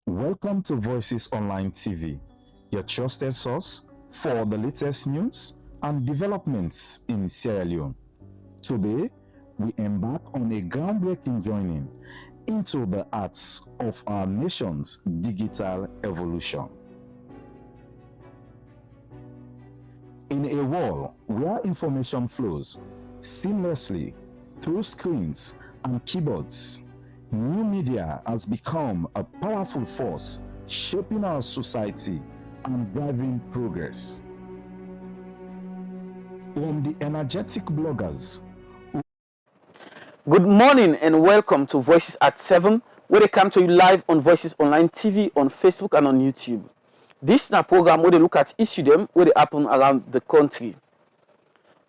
Welcome to Voices Online TV, your trusted source for the latest news and developments in Sierra Leone. Today, we embark on a groundbreaking journey into the arts of our nation's digital evolution. In a world where information flows seamlessly through screens and keyboards, new media has become a powerful force shaping our society and driving progress. From the energetic bloggers. Good morning and welcome to Voices at 7, where they come to you live on Voices Online TV, on Facebook and on YouTube. This is a program where they look at issues them where they happen around the country.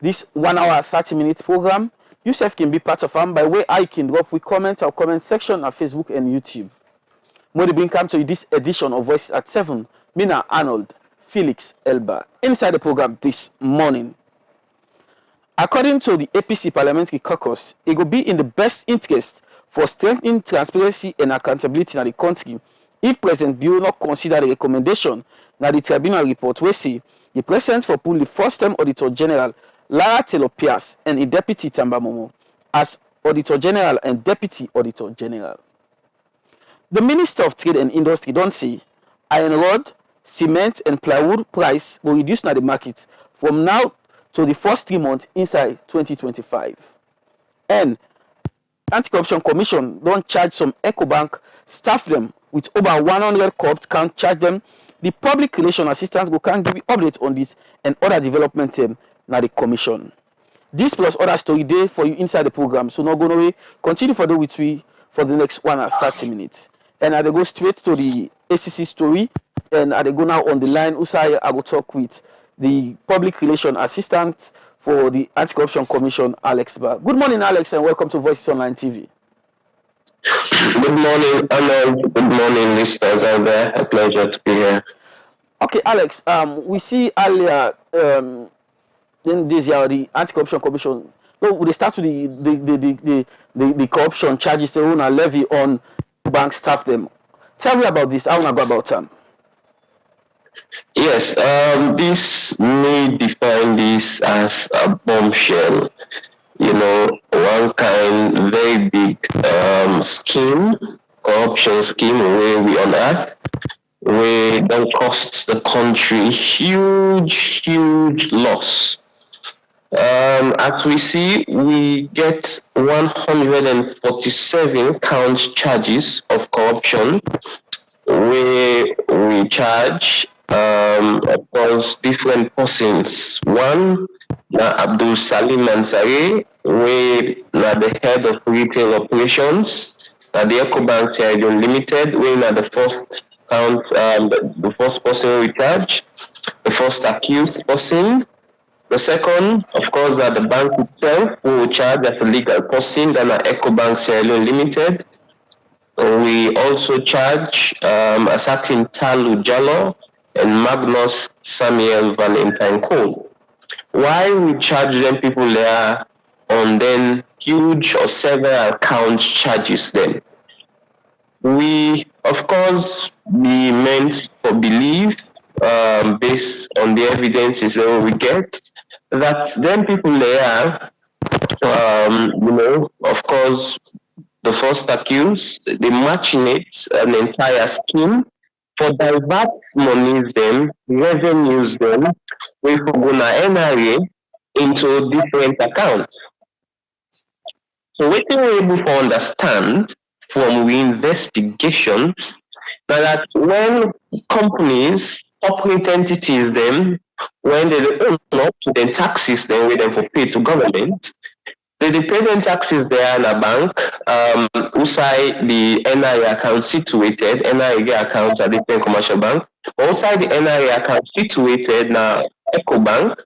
This 1 hour 30 minutes program, yourself can be part of them by way I can drop with comment or comment section on Facebook and YouTube. When they bring come to you this edition of Voices at 7, Mina Arnold, Felix Elba, inside the program this morning. According to the APC Parliamentary Caucus, it will be in the best interest for strengthening transparency and accountability in the country if President Bureau not consider the recommendation na the tribunal report where say the President for pull the first-time Auditor General Lara Taylor Pierce and a Deputy Tamba Momo as Auditor General and Deputy Auditor General. The Minister of Trade and Industry don't say iron rod, cement and plywood price will reduce na the market from now to the first 3 months inside 2025. And Anti-Corruption Commission don't charge some EcoBank staff them with over 100 corrupt can't charge them. The public relation assistance will can give you update on this and other development now the commission. This plus other story day for you inside the program. So not going away. Continue for the with we for the next 1 hour 30 minutes. And I go straight to the ACC story. And I go now on the line. Usai I will talk with the public relation assistant for the Anti-Corruption Commission, Alex Bar. Good morning, Alex, and welcome to Voices Online TV. Good morning, Arnold. Good morning, listeners out there. A pleasure to be here. Okay, Alex. We see earlier in this year the Anti-Corruption Commission. No, they start with the corruption charges they own a levy on bank staff. Them. Tell me about this. I want to go about them. Yes, this may define this as a bombshell. You know, one kind very big scheme, corruption scheme where we unearth, where don't cost the country huge loss. As we see, we get 147 count charges of corruption, where we charge of course different persons. One, Abdul Salim Ansari, where the head of retail operations, the EcoBank Sierra Leone Limited, where the first count, the first person we charge, the first accused person. The second, of course, that the bank itself will charge as a legal person, than EcoBank Sierra Leone Limited. We also charge a certain Talu Jallo and Magnus Samuel Valentine Cole. Why we charge them people there on then huge or several count charges then? We, of course, be meant for belief, based on the evidences that we get, that then people there, you know, of course, the first accused, they machinate an entire scheme for divert monies them, revenues them, we for gonna NRA into different accounts. So what we're able to understand from the investigation that when companies, corporate entities them, when they own up to the taxes they with them for pay to government, the dependent taxes there in a bank, outside the NIA account situated, NIA accounts are different commercial bank, outside the NIA account situated now EcoBank,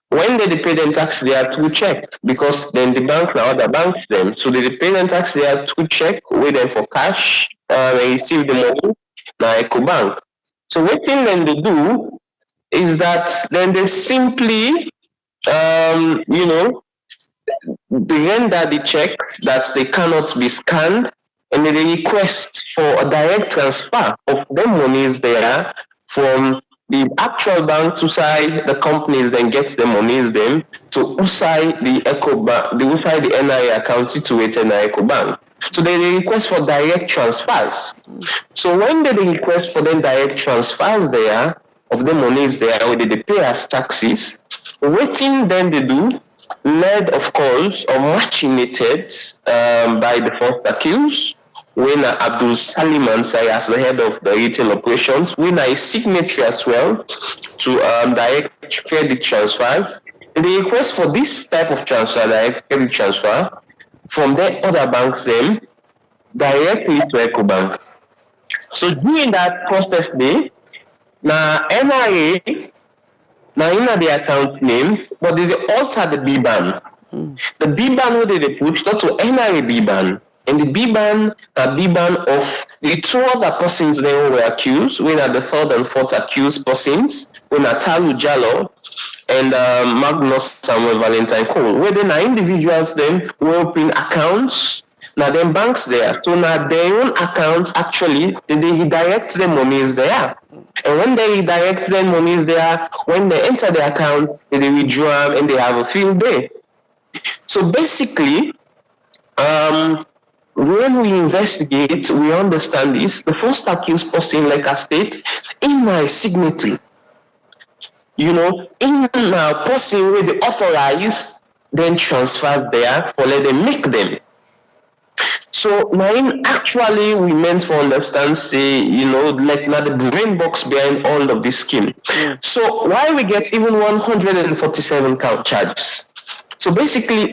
when the dependent tax they are to check, because then the bank now other banks them. So the dependent tax they are to check with them for cash, they receive the money now EcoBank. So what thing then they do is that then they simply you know, they render the checks that they cannot be scanned and then they request for a direct transfer of the monies there from the actual bank to side the companies then get the monies then to Usai the Eco Bank, the Usai the NIA account situated in the Eco Bank. So they request for direct transfers. So when they request for them direct transfers there of the monies there, where they pay as taxes, waiting then they do, led of course or machinated by the first accused, when Abdul Salim Ansari as the head of the retail operations, when a signatory as well to direct credit transfers. They request for this type of transfer, direct credit transfer, from the other banks then directly to EcoBank. So during that process day, now NIA, now in the account name, but they alter the BBAN. The BBAN where they put not to NIA BBAN. And the BBAN of the two other persons they were accused, when are the third and fourth accused persons, when are Talu Jallo and Magnus Samuel Valentine Cole, where then are individuals then will open accounts, now then banks there. So now their own accounts actually they redirect the monies there. And when they redirect the monies there, when they enter the account, they withdraw them and they have a field day. So basically, when we investigate, we understand this. The first accused person, like I state, in my signature, in a person where they authorize, then transfer there for let them make them. So now actually we meant for understand, say, like now the brain box behind all of this scheme. So why we get even 147 count charges? So basically,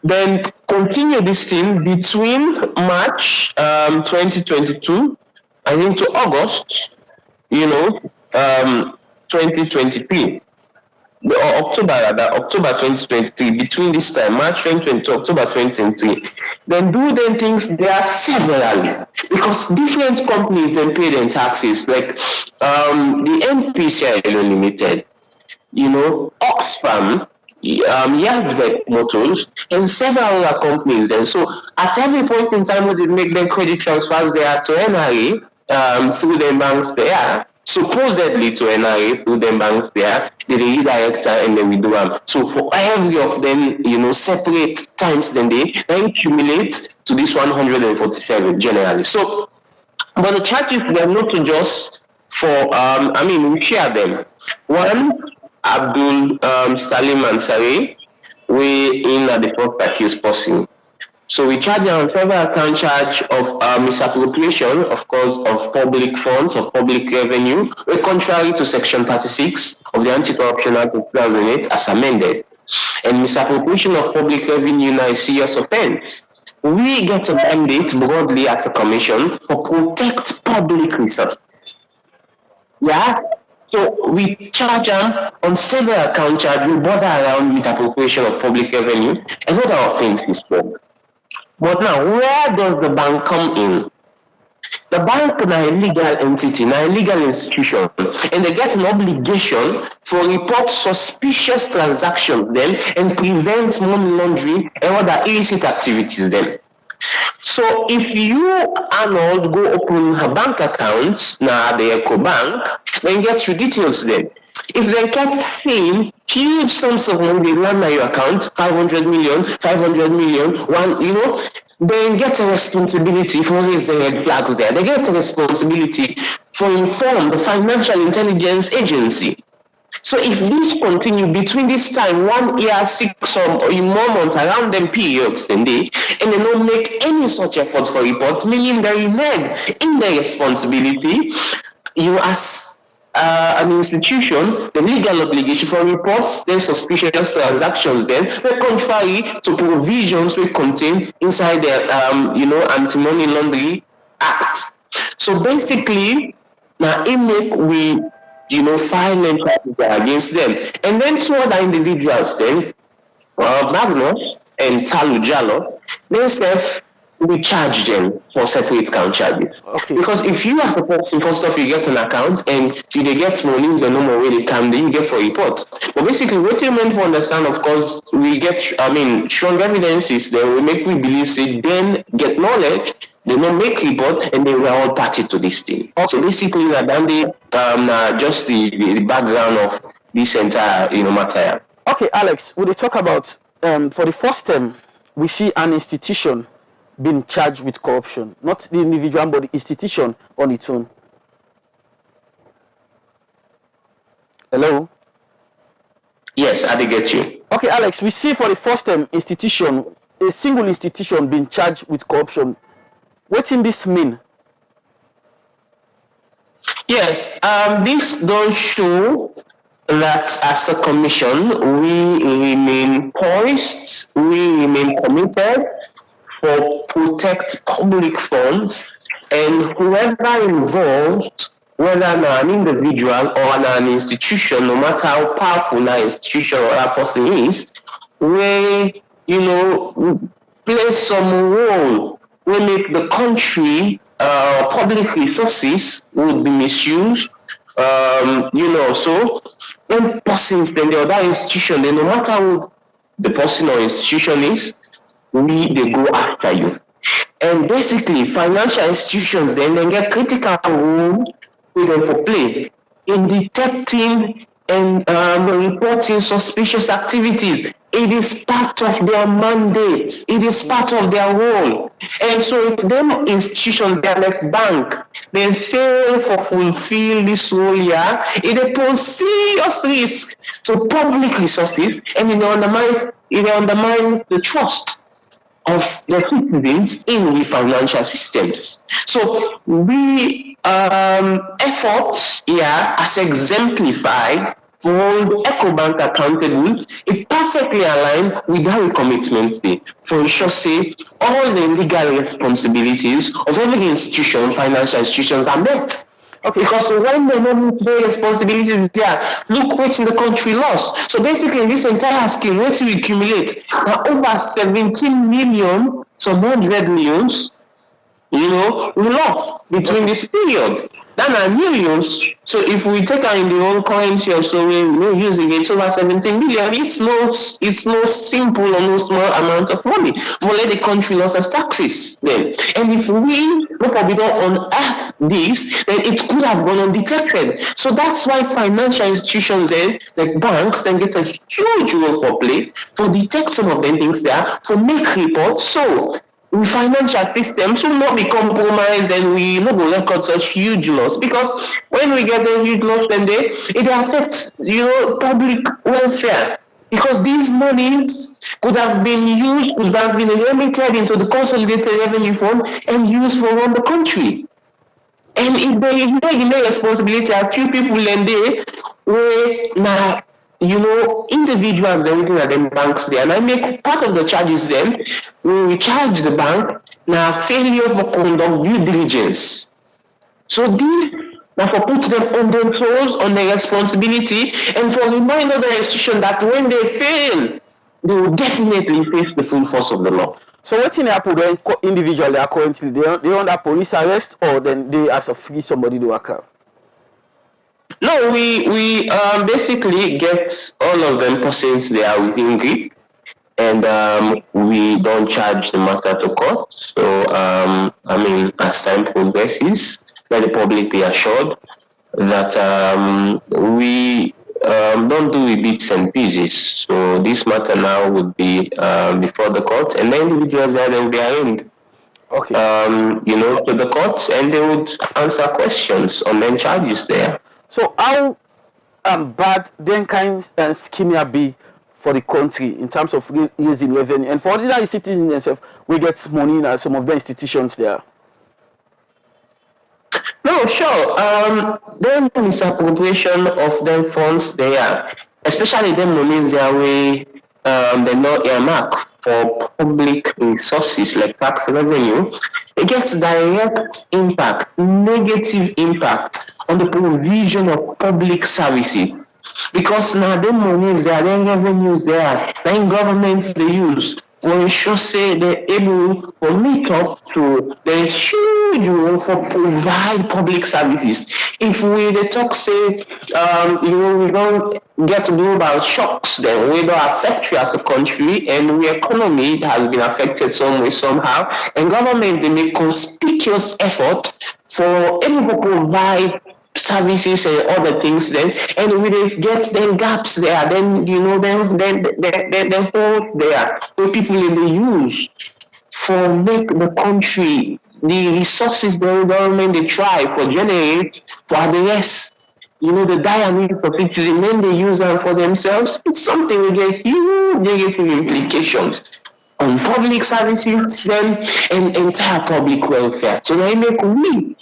then continue this thing between March 2022, I think to August, 2023, or October 2023, between this time, March 2022, October 2023, then do them things there severally, because different companies then pay their taxes, like the NPCI Limited, Oxfam, Yazbek Motors, and several other companies then. So at every point in time, we did make them credit transfers there to NRA through the banks there, supposedly to NRA through the banks there, they redirect and then we do them. So for every of them, separate times, then they accumulate to this 147 generally. So, but the charges were not just for, we share them. One, Abdul Salim Ansari, we in at the first accused person. So we charge on several account charge of misappropriation, of course, of public funds, of public revenue, contrary to Section 36 of the Anti-Corruption Act of 2008 as amended. And misappropriation of public revenue now is serious offense. We get a mandate broadly as a commission for protect public resources. Yeah? So we charge them on several account charge, we bother around misappropriation of public revenue, and other offenses. But now, where does the bank come in? The bank is a legal entity, a legal institution, and they get an obligation for report suspicious transactions then and prevent money laundering and other illicit activities then. So if you, Arnold, go open a bank account now the Eco Bank, then get your details then. If they kept seeing huge sums of money land on your account, 500 million, 500 million, then get a responsibility for raise the red flags there. They get a responsibility for inform the Financial Intelligence Agency. So if this continue between this time, 1 year, 6 or more months, around them periods, then they don't make any such effort for reports, meaning they renege in their responsibility, as an institution, the legal obligation for reports, then suspicious transactions, then they're contrary to provisions we contain inside the Anti-Money Laundering Act. So basically, now we file and against them. And then two other individuals then, Magnus and Talu Jallo, they say we charge them for separate account charges. Okay. Because if you as a person, first off, you get an account and you they get money, the no more way they come, then you get for report. But basically, what you meant to understand, of course, we get, strong evidences, then we make we believe, say, then get knowledge, they don't make report, and they were all party to this thing. So basically, just the background of this entire, matter. Okay, Alex, we talk about for the first time we see an institution being charged with corruption, not the individual, but the institution on its own. Hello? Yes, I did get you. Okay, Alex, we see for the first time a single institution being charged with corruption. What in this mean? Yes, this don't show that as a commission, we remain poised, we remain committed for protect public funds, and whoever involved, whether an individual or an institution, no matter how powerful that institution or that person is, we, play some role, we make the country, public resources would be misused, so when persons, then the other institution, then no matter who the person or institution is, they go after you. And basically, financial institutions then get critical role with them for play in detecting and reporting suspicious activities. It is part of their mandate. It is part of their role. And so if them institutions, they're like bank, they fail for fulfill this role here, it pose serious risk to public resources, and it undermine the trust of the citizens in the financial systems. So we efforts here as exemplified for hold EcoBank accountable, it perfectly aligned with our commitments there. For sure, say all the legal responsibilities of every institution, financial institutions are met. Okay, because when they don't meet their responsibilities there, look what's in the country lost. So basically, this entire scheme, what we accumulate, over 17 million, some 100 millions, we lost between this period. That are millions. So if we take out in the own currency or so, we're using it over 17 million. It's no simple or no small amount of money. We'll let the country lost as taxes then. And if we don't unearth this, then it could have gone undetected. So that's why financial institutions then, like banks, then get a huge role for play for detect some of the things there, for make reports. So financial systems will not be compromised, and we not go record such huge loss, because when we get a huge loss, then it affects public welfare, because these monies could have been used, could have been remitted into the consolidated revenue fund and used for run the country. And if they ignore responsibility, a few people then they where now individuals they're looking at them banks there, and I make part of the charges then when we charge the bank now failure for conduct due diligence. So this now for put them on their toes on their responsibility, and for remind the institution that when they fail, they will definitely face the full force of the law. So what in happen when individually are currently they under police arrest, or then they as a free somebody to work out? No, we basically get all of them persons they are within grip, and we don't charge the matter to court. So as time progresses, let the public be assured that we don't do it bits and pieces. So this matter now would be before the court, and the individuals there then be arraigned. Okay. To the courts, and they would answer questions on them charges there. So how bad then kind of scheme be for the country in terms of raising revenue, and for ordinary citizens themselves, we get money in some of the institutions there? No, sure. Then misappropriation of them funds there, especially them monies their way, they're not earmarked for public resources like tax revenue. It gets direct impact, negative impact on the provision of public services, because now the money is there, then revenues there, then governments they use for ensure say they're able to meet up to the huge role for provide public services. If we dey talk say we don't get global shocks, then we don't affect you as a country, and the economy has been affected some way somehow, and government they make conspicuous effort for able to provide services and other things then, and we dey get then gaps there, then then holes there where people dey use for make the country the resources the government they try for generate for address the dire needs of citizens, then they use them for themselves. It's something we get huge negative implications on public services then and entire public welfare. So now make we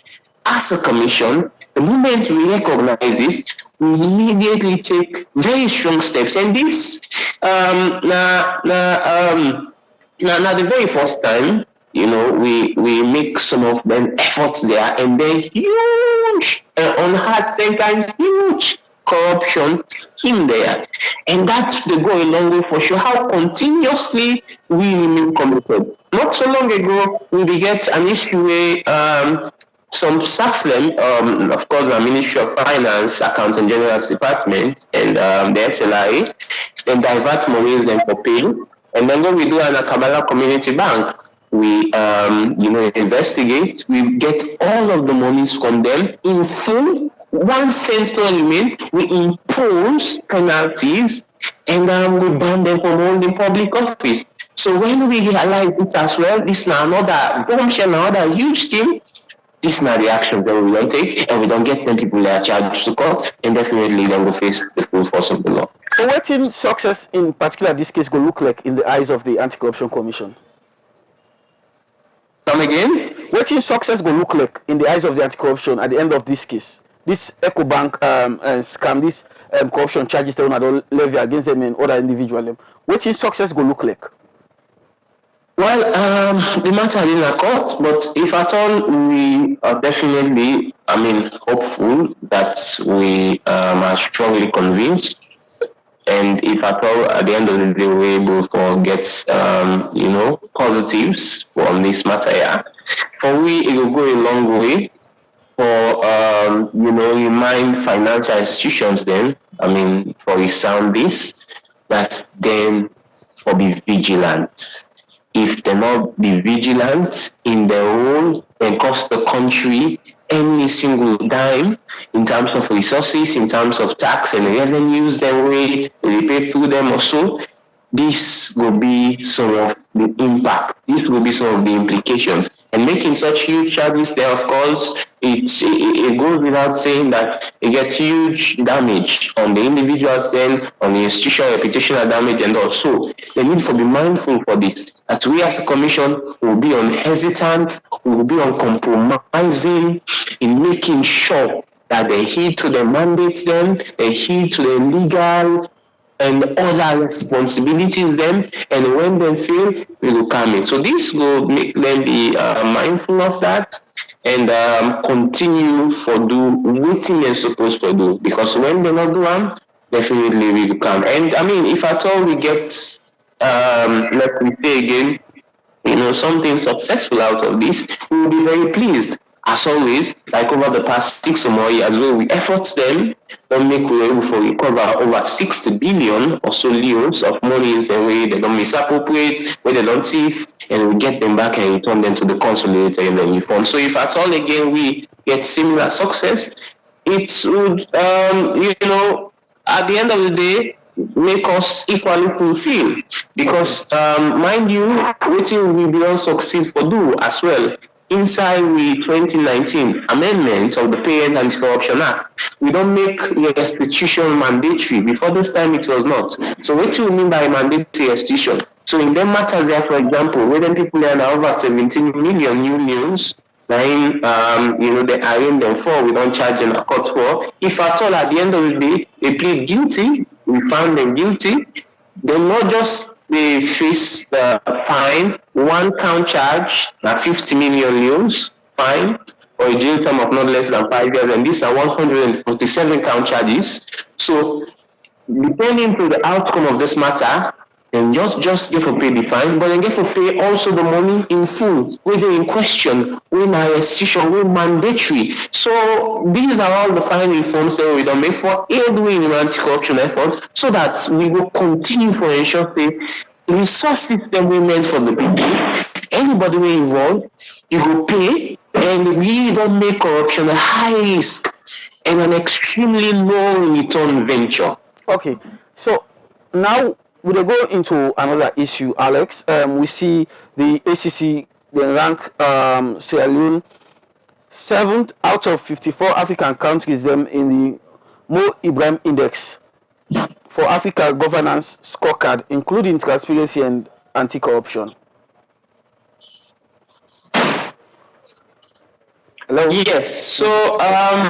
as a commission, the moment we recognize this, we immediately take very strong steps. And this now the very first time, we make some of them efforts there, and then huge on hard same time huge corruption scheme there, and that's the go a long way for sure. How continuously we remain committed. Not so long ago, we get an issue where some SAFLEM, of course, the Ministry of Finance, Accountant General's Department, and the SLI, then divert monies then for pay. And then when we do an Akabala Community Bank, we investigate, we get all of the monies from them in full, 1 cent to remain, we impose penalties, and we ban them from holding public office. So when we realize it as well, this is another bombshell, another huge thing. These are the actions that we don't take, and we don't get them people that are charged to court, and definitely then will face the full force of the law. So what in success in particular this case will look like in the eyes of the Anti-Corruption Commission? Come again? What in success will look like in the eyes of the Anti-Corruption at the end of this case? This EcoBank scam, this corruption charges they want to levy against them and other individuals. What in success will look like? Well, the matter is in a court, but if at all, we are definitely, hopeful that we are strongly convinced. And if at all, at the end of the day, we're able to get, positives from this matter, yeah. For we, it will go a long way for, remind financial institutions then, for we sound this, that's then for be vigilant. If they not be vigilant in their role and cost the country any single dime in terms of resources, in terms of tax and revenues, then we pay through them also, this will be some of the impact. This will be some of the implications. And making such huge charges there, of course, it goes without saying that it gets huge damage on the individuals then, on the institutional reputational damage, and also the need for be mindful for this. That we as a commission will be unhesitant, we will be uncompromising in making sure that they heed to the mandates then, they heed to the legal and other responsibilities then, and when they fail, we will come in. So this will make them be mindful of that and continue for do what they're supposed to do, because when they not do them, definitely we will come. And if at all we get, let me say again, something successful out of this, we will be very pleased. As always, like over the past 6 or more years, where we efforts them, don't make we able to recover over 60 billion or so leos of monies the way they don't misappropriate, where they don't thief, and we get them back and return them to the consolidated revenue fund. So if at all again we get similar success, it would, at the end of the day, make us equally fulfilled. Because, mind you, waiting we beyond succeed for do as well. Inside the 2019 amendment of the Parent Anti-Corruption Act, we don't make restitution mandatory. Before this time, it was not. So what do you mean by mandatory restitution? So in them matters there, for example, where people are over 17 million new news, then, they arraign them for, we don't charge them a court for. If at all, at the end of the day, they plead guilty, we found them guilty, they're not just they face the fine, 1 count charge, 50 million leos, fine, or a jail term of not less than 5 years, and these are 147 count charges. So, depending to the outcome of this matter, and just get for pay the fine, but then get for pay also the money in full, whether in question, when a restitution, when mandatory. So these are all the fine reforms that we don't make for aid in anti-corruption effort, so that we will continue for ensure the resource system we meant for the people. Anybody we involved, you will pay, and we don't make corruption a high risk and an extremely low return venture. Okay, so now we will go into another issue, Alex. We see the ACC, they rank Sierra Leone 7th out of 54 African countries them in the Mo Ibrahim Index for Africa governance scorecard, including transparency and anti-corruption. Hello? Yes, so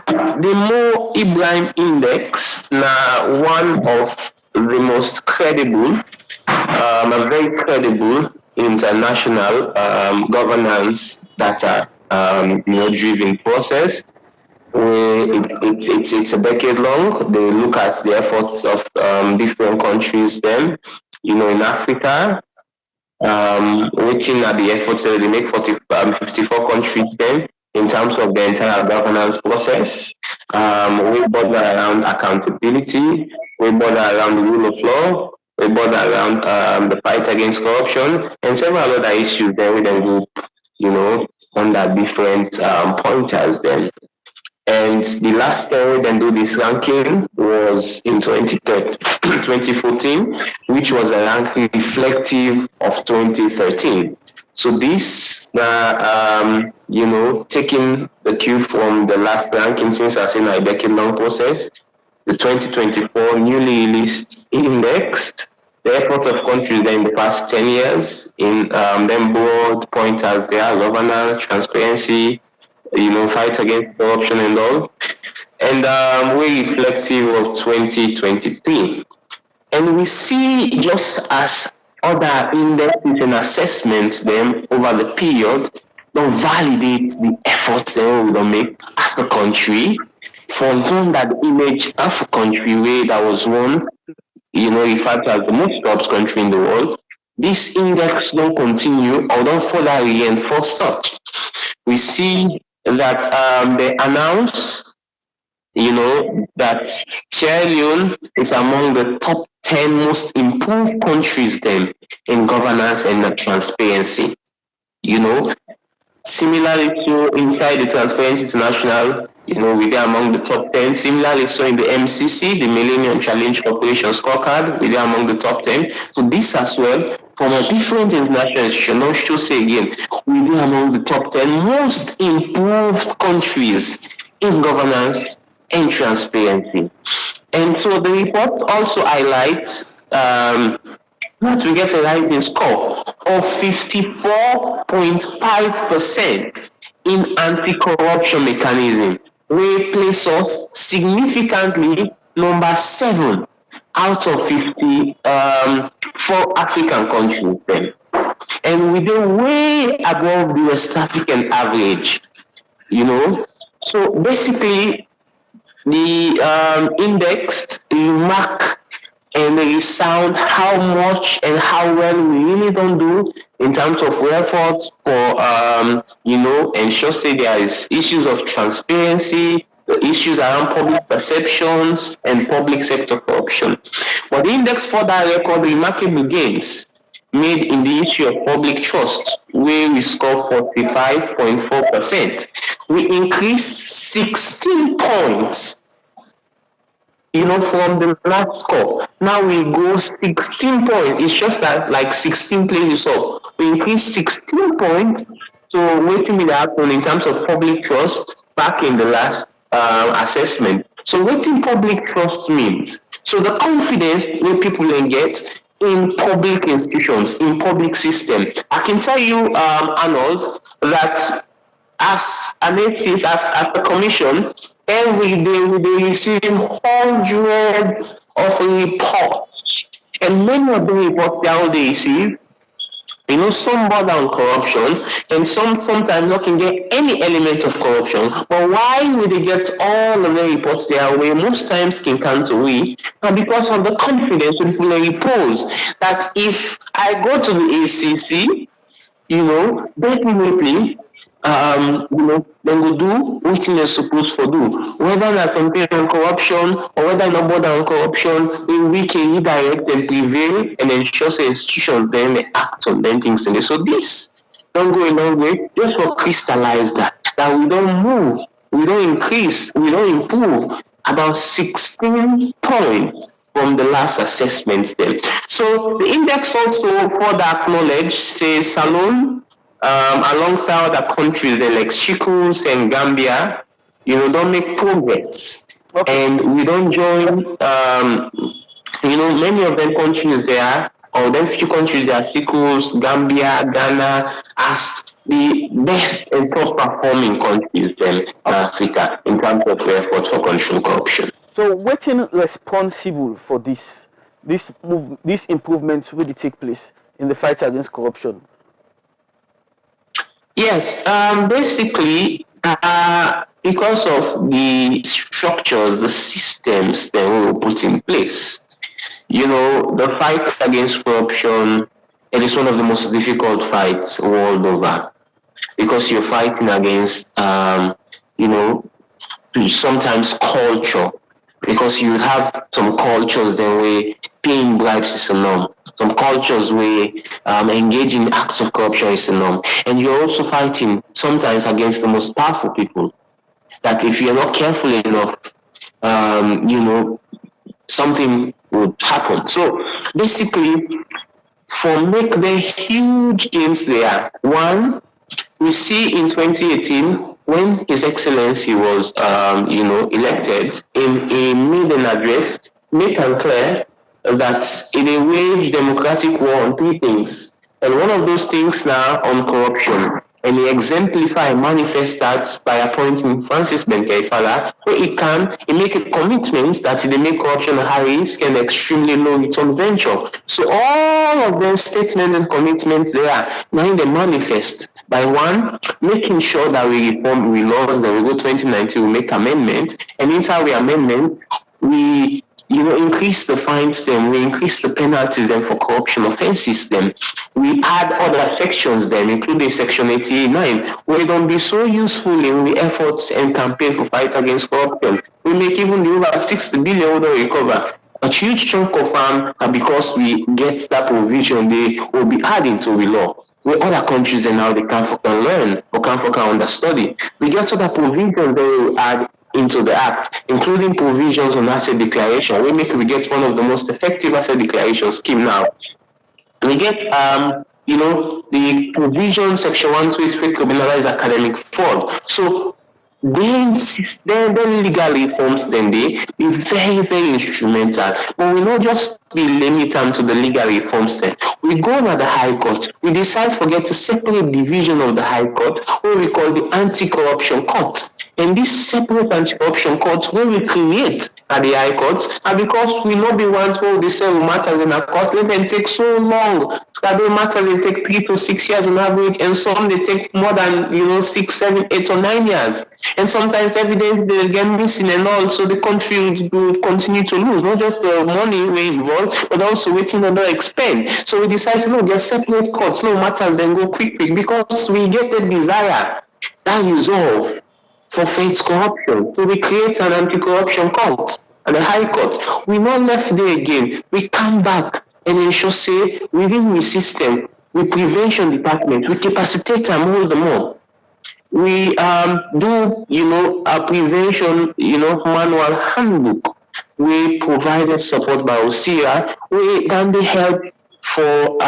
the Mo Ibrahim Index, now one of the most credible, a very credible international governance data driven process. It's a decade long. They look at the efforts of different countries then, in Africa, waiting at the efforts that they make 54 countries then in terms of the entire governance process. We border around accountability, we border around the rule of law, we border around the fight against corruption, and several other issues there we then group, under different pointers then. And the last time we then do this ranking was in 2014, which was a ranking reflective of 2013. So this, taking the cue from the last ranking, since I've seen a decade-long process, the 2024 newly released indexed the efforts of countries in the past 10 years in them broad pointers there, governance, transparency, fight against corruption and all. And we're reflective of 2023. And we see, just as other indexes and assessments them over the period, don't validate the efforts that we don't make as the country for one that image of a country where that was once, referred to as the most corrupt country in the world. This index don't continue or don't further reinforce such. We see that they announce, that Sierra Leone is among the top 10 most improved countries then in governance and transparency. Similarly to inside the Transparency International, we're among the top 10. Similarly, so in the MCC, the Millennium Challenge Corporation Scorecard, we're among the top 10. So this as well, from a different international institution, not sure say again, we're among the top 10 most improved countries in governance and transparency. And so the report also highlights that we get a rising score of 54.5% in anti-corruption mechanism, which places us significantly number 7 out of 54 African countries then. And we're way above the West African average, So basically, the index remark and they sound how much and how well we really don't do in terms of efforts for, ensure say there is issues of transparency, the issues around public perceptions and public sector corruption. But the index further record remarkable gains made in the issue of public trust, where we score 45.4%. We increased 16 points from the last score. Now we go 16 points. It's just that like 16 places up. We increased 16 points. So waiting in the happen in terms of public trust back in the last assessment. So waiting public trust means, so the confidence where people can get in public institutions, in public system. I can tell you, Arnold, that as an ACS, as a commission, every day we be receiving hundreds of reports, and many of the reports that they receive Some border on corruption, and sometimes not can get any element of corruption. But why would they get all of the reports their way? Most times can come to we, and because of the confidence people repose that if I go to the ACC, definitely, then go do what they're supposed to do. Whether that's something on corruption or whether not border on corruption, we can redirect and prevail and ensure the institutions then they act on them things. And so this don't go a long way, just for crystallize that we don't move, we don't increase, we don't improve about 16 points from the last assessments then. So the index also further acknowledge, say Salone, alongside other countries like Shikos and Gambia, don't make progress. Okay. And we don't join, many of them countries there, or them few countries there, Shikos, Gambia, Ghana, as the best and top performing countries in Africa in terms of efforts for control corruption. So, what's responsible for these improvements will take place in the fight against corruption? Yes, basically, because of the structures, the systems that we will put in place. The fight against corruption, it is one of the most difficult fights world over, because you're fighting against, sometimes culture, because you have some cultures that way paying bribes is a norm. Some cultures where engaging in acts of corruption is a norm. And you're also fighting sometimes against the most powerful people. That if you're not careful enough, something would happen. So basically, for make the huge gains there, one, we see in 2018, when His Excellency was, elected, he made an address, make and clear that it waged democratic war on three things. And one of those things now on corruption. And he exemplify and manifest that by appointing Francis Benkeifala, where he make a commitment that he make corruption a high risk and extremely low return venture. So all of those statements and commitments there, now they manifest by one, making sure that we reform laws, that we go 2019, we make amendment, and inside we amendment, we increase the fines then, we increase the penalties then for corruption offenses then. We add other sections then, including section 89, where it will be so useful in the efforts and campaign for fight against corruption. We make even the over 60 billion recover. A huge chunk of because we get that provision, they will be adding to the law. Where other countries and now they can learn or can understudy. We get other provisions they will add into the act, including provisions on asset declaration. We get one of the most effective asset declaration scheme now. We get the provision section 123 criminalize academic fraud. So then legal reforms then they be very, very instrumental. But we not just be limited to the legal reforms then. We go to the High Court. We decide to get a separate division of the High Court, what we call the Anti-Corruption Court. And this separate anti-corruption court where we create at the High Court, and because we not be one to the same matters in a court, let them take so long. That matters they take 3 to 6 years on average, and some they take more than 6, 7, 8, or 9 years. And sometimes evidence they get missing and all, so the country will continue to lose, not just the money we involved, but also waiting on the expend. So we decide, no, get separate courts, no matters, then go quick, because we get the desire that resolve for fights corruption. So we create an anti-corruption court and a High Court. We not left there again. We come back and ensure say within the system, with prevention department, we capacitate and hold them up. We do a prevention manual handbook. We provided support by OSIA. We can be help for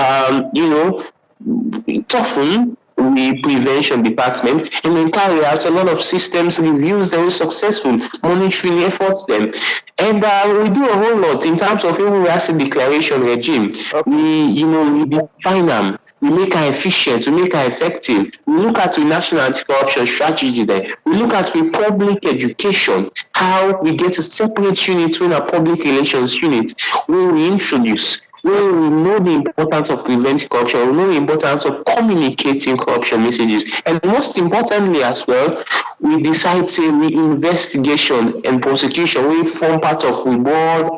toughen the prevention department and then carry out a lot of systems reviews that were successful, monitoring efforts then. And we do a whole lot in terms of even asset declaration regime. Okay. We define them. we make her efficient, we make her effective. We look at the national anti-corruption strategy there. We look at the public education, how we get a separate unit when a public relations unit, where we introduce, where we know the importance of preventing corruption, we know the importance of communicating corruption messages. And most importantly as well, we decide to we investigation and prosecution. We form part of we board,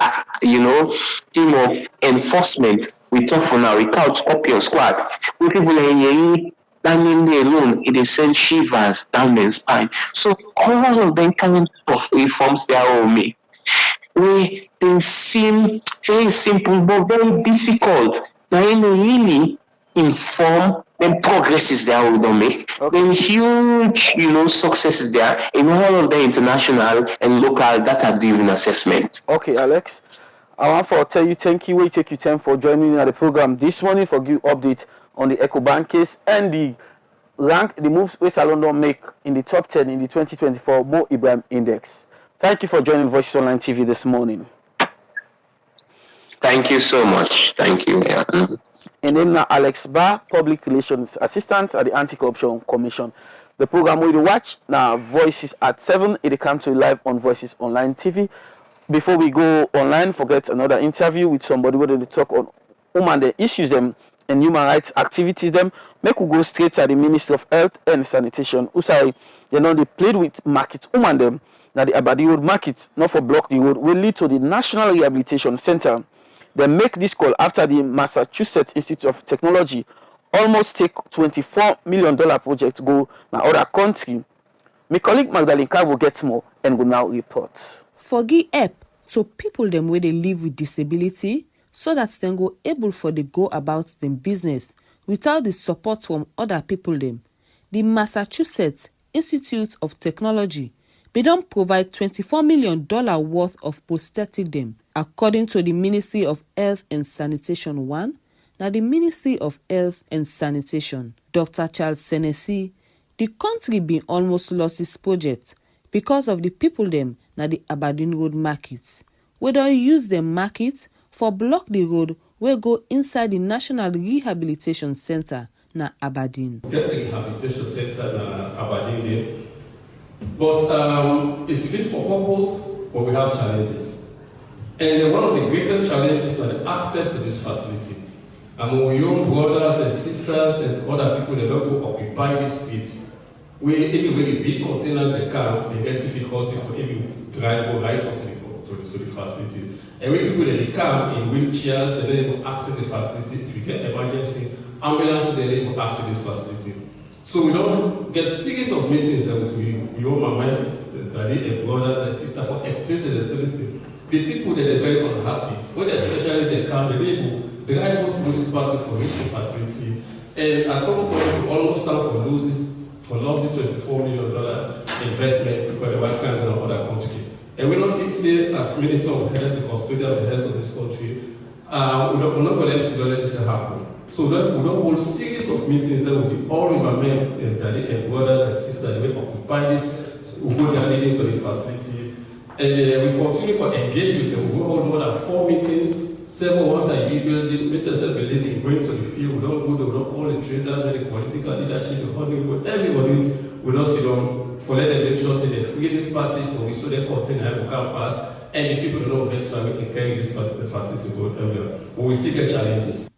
team of enforcement. We talk for now, we call Scorpion Squad. We people like standing there alone, it is send shivers down their spine. So all of them kind of reforms their own me. Where they seem very simple but very difficult. Now they really inform then progresses there we don't make. Okay. Then huge, successes there in all of the international and local data-driven assessment. Okay, Alex. I want to tell you thank you. We take you time for joining at the program this morning for give update on the EcoBank case and the moves West London make in the top 10 in the 2024 Mo Ibrahim Index. Thank you for joining Voices Online TV this morning. Thank you so much. Thank you. Yeah. And then now Alex Barr, Public Relations Assistant at the Anti-Corruption Commission. The program we watch now Voices at 7. It comes to live on Voices Online TV. Before we go online, forget another interview with somebody where they talk on human the issues them and human rights activities them. Make we go straight to the Ministry of Health and Sanitation. Who say they played with market human them. Now the Abadi Road market, not for block the road, will lead to the National Rehabilitation Center. They make this call after the Massachusetts Institute of Technology almost take $24 million project go now other country. My colleague Magdalene Carr will get more and will now report. Forgive help so people them where they live with disability so that they go able for they go about them business without the support from other people them. The Massachusetts Institute of Technology they don't provide $24 million worth of prosthetic them. According to the Ministry of Health and Sanitation 1, now the Ministry of Health and Sanitation, Dr. Charles Senesi, the country been almost lost its project because of the people them na the Aberdeen Road markets. We don't use the market for block the road where go inside the National Rehabilitation Center na Aberdeen. Get a rehabilitation center na Aberdeen there. But it's fit for purpose, but we have challenges. And one of the greatest challenges is the access to this facility. And our young brothers and sisters and other people that don't go occupy these streets, even when the big containers they come, they get difficulty for even drive or right up to the facility. And when people that they come in wheelchairs, they're able to access the facility. If you get emergency ambulances, they're able to access this facility. So we don't get series of meetings with your mama, daddy, and brothers and sisters for explaining the service. The people that are very unhappy, when especially they come, they're able to drive through this part for reach the facility. And at some point, we almost stand for losing $24 million investment because they were kind of other country. And we don't think, say, as Minister of Health, the custodian of the health of this country, we're not going to let this happen. So that we don't hold series of meetings that will be all women and brothers and sisters that will occupy this, we go there leading to the facility. And we continue to engage with them. We hold more than 4 meetings, several ones are rebuilding, Mr. Building, going to the field. We don't go there, we don't call the traders and the political leadership, the Hollywood, everybody will not sit down for let them make sure say they free this passage for we so they continue and will come pass. And the people don't know next time we can carry this facility to go everywhere. But we still get challenges.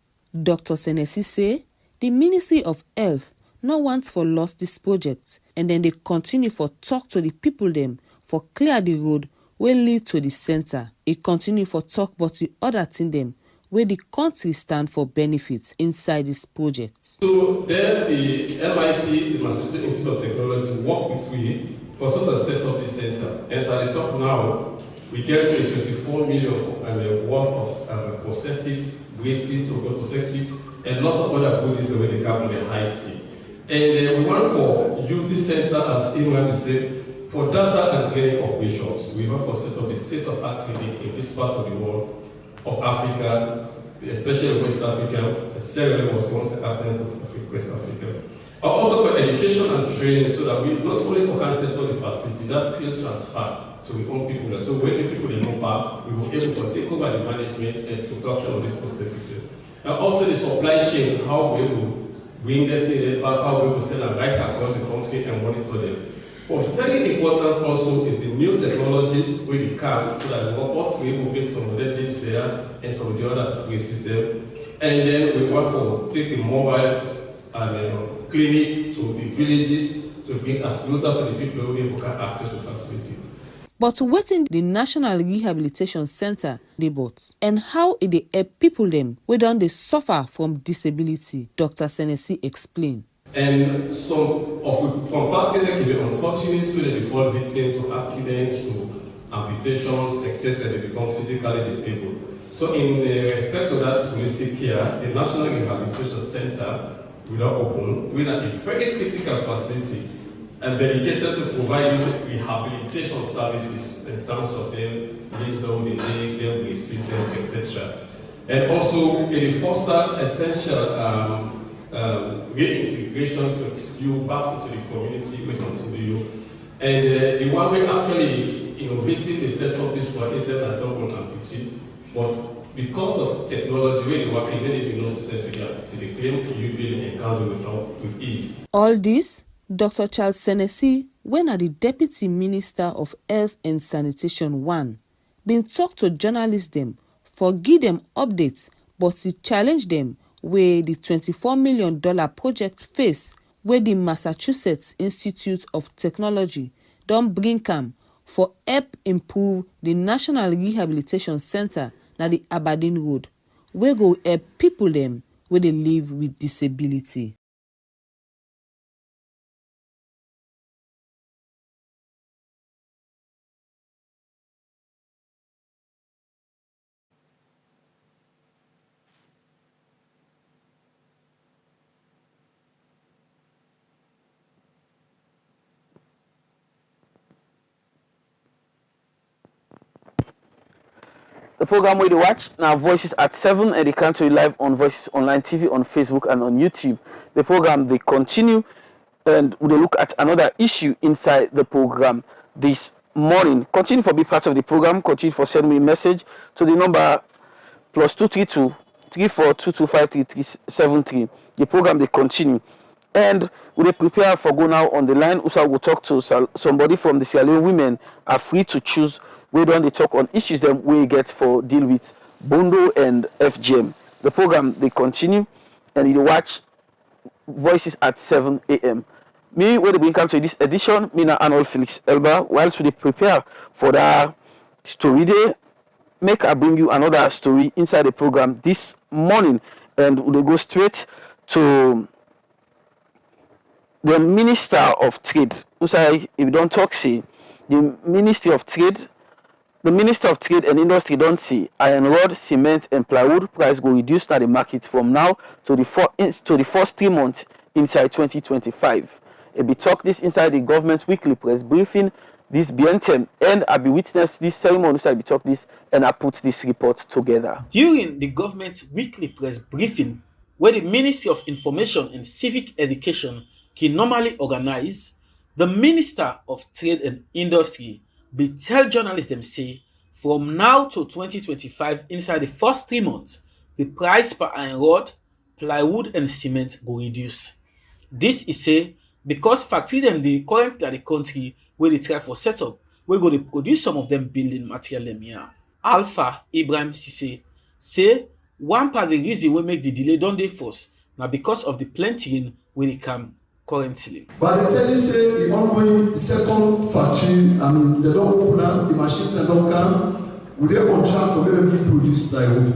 Dr. Senesi say the Ministry of Health no want for lost this project and then they continue for talk to the people them for clear the road will lead to the center. It continue for talk about the other thing them where the country stand for benefits inside this project. So then the MIT, the Massachusetts Institute of Technology, work with we for sort of set up this center. And so at the top now, we get a 24 million worth of prosthetics, braces, prosthetics, and lots of other goodies the way they come on the high sea. And we want for use this center as Ibrahim said, for data and clinic operations. We want for set up the state-of-art clinic in this part of the world, of Africa, especially West Africa. Sierra Leone was once the Athens of West Africa. But also for education and training, so that we not only for cancer the facility, that skill transfer to the own people. So when the people they go back, we will able to take over the management and production of this prosthetics. And also the supply chain, how we will bring that in back, how we will sell them right across the country and monitor them. But very important also is the new technologies we can, so that what we will get some of the things there and some of the other places them. And then we want to take the mobile and clinic to the villages to bring us closer to the people who can access the facility. But wetin the National Rehabilitation Center dey bout and how e dey help people dem wey don dey suffer from disability, Dr. Senesi explain. And some parts can be unfortunate when they fall victim to accidents, to amputations, etc. They become physically disabled. So in respect to that holistic care, the National Rehabilitation Center will open with a very critical facility and dedicated to provide rehabilitation services in terms of them limbs holding, them receive them, etc. And also it foster essential reintegration to skill back into the community with something to you. And the one way actually innovating the set of this for itself and double amputee, but because of technology where the working then it becomes certificate to the claim you will encounter with ease. All this, Dr. Charles Senesi, when na the Deputy Minister of Health and Sanitation 1, been talk to journalists them for give them updates, but he challenge them where the $24 million project face where the Massachusetts Institute of Technology don't bring am for help improve the National Rehabilitation Center na the Aberdeen Road, where go help people them where they live with disability. The program where you watch now Voices at 7 and they come to you live on Voices Online TV on Facebook and on YouTube. The program they continue and we look at another issue inside the program this morning. Continue for be part of the program, continue for send me a message to the number +232 34225373. The program they continue. And we they prepare for go now on the line. Also we'll talk to somebody from the Sierra Leone women are free to choose where don't they talk on issues them we get for deal with Bondo and FGM. The program they continue and you watch Voices at 7 a.m. Me when we come to this edition, me na Arnold Felix Elba, whilst we prepare for the story day, make I bring you another story inside the program this morning and we go straight to the Minister of Trade. Who say if you don't talk say the Ministry of Trade. The Minister of Trade and Industry don't see iron rod, cement and plywood price go reduce na the market from now to the first 3 months inside 2025. It be talk this inside the government weekly press briefing this BNTM and I be witness this ceremony so I be talk this and I put this report together. During the government weekly press briefing where the Ministry of Information and Civic Education can normally organize, the Minister of Trade and Industry be tell journalists them say from now to 2025 inside the first 3 months the price per iron rod, plywood and cement go reduce. This is say because factory them the currently at the country where they try for setup we go to produce some of them building material them here. Alpha Ibrahim say one part the reason we make the delay don't they force now because of the plenty rain where they come currently. But they tell you say if ongoing the second factory, they don't open up, the machines they don't come, we they on track to make them produce plywood,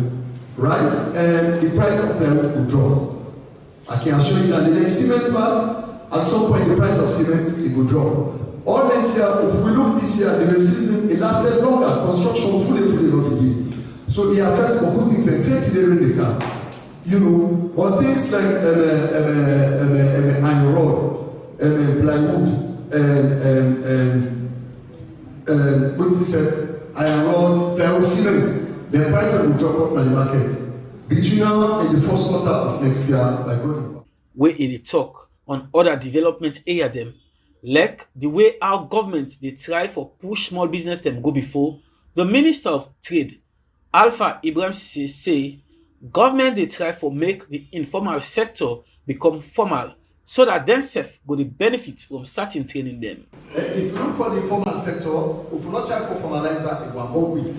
right? And the price of plywood will drop. I can assure you that the next cement man, at some point the price of cement it will drop. All next year, if we look this year, the season it lasted longer. Construction fully not begin. So it affects for good things like 30 days in the car. You know, but things like iron rod, plywood, and what is it? Iron rod, plywood, cement. The prices will drop up in the market between now and the first quarter of next year by going. Where in the talk on other development area them, like the way our government they try for push small business them go before, the Minister of Trade, Alpha Ibrahim say government dey try for make the informal sector become formal so that dem sef go dey benefit from certain training dem. If you look for the informal sector, if you not try for formalizer, it will more weak.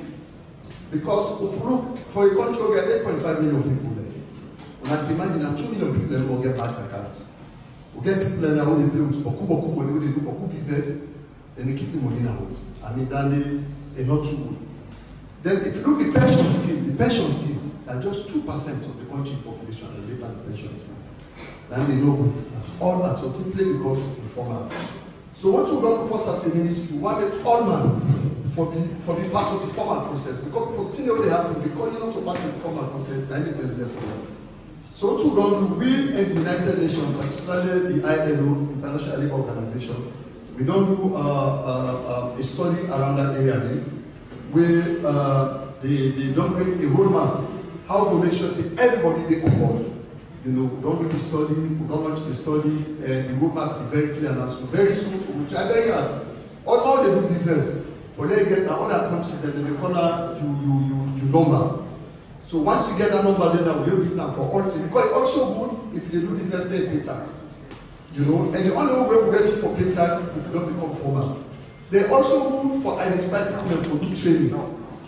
Because if you look for a country, we get 8.5 million people there. We have to imagine that 2 million people there will get bank accounts. We get people there now who they play with boku money, who they do boku business, and they keep the money in the house. I mean, then they not too good. Then if you look at the pension scheme are just 2% of the country population that live on the pension scheme. Then they know good at all that was simply because of informal. So what we done first as a ministry, we wanted all man for the part of the formal process. Because for things that happen, because you're not a part of the formal process, then it's left for them. So what we done, we and the United Nations, particularly the ILO, International Labour Organization, we don't do a study around that area there, where they don't create a roadmap, how to make sure say everybody they on board. You know, we don't do the study, we don't launch the study, and the roadmap is very clear now. So very soon, we try very hard. All they do business, but they get other countries that they call you number. So once you get that number, then we will business for all things. Because it's also good if you do business, they pay tax. You know, and the only way we get for pay tax if you don't become formal. They're also good for identifying people for do training.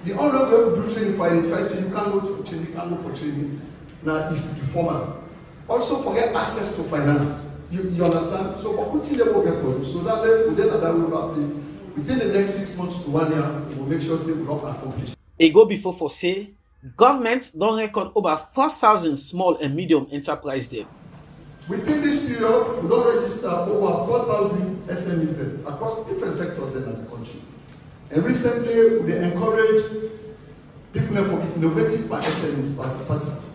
The only way we do training for identify, so you can't go for training, you can't go for training. Now, if you formal. Also, forget access to finance. You understand? So, for putting them will get for you. So that that will play. Within the next 6 months to 1 year, we will make sure they will not accomplish. E go before for say, government don record over 4,000 small and medium enterprise dem. Within this period, we don't register over 4,000 SMEs there across different sectors in the country. And recently, we encourage people for innovative by SMEs,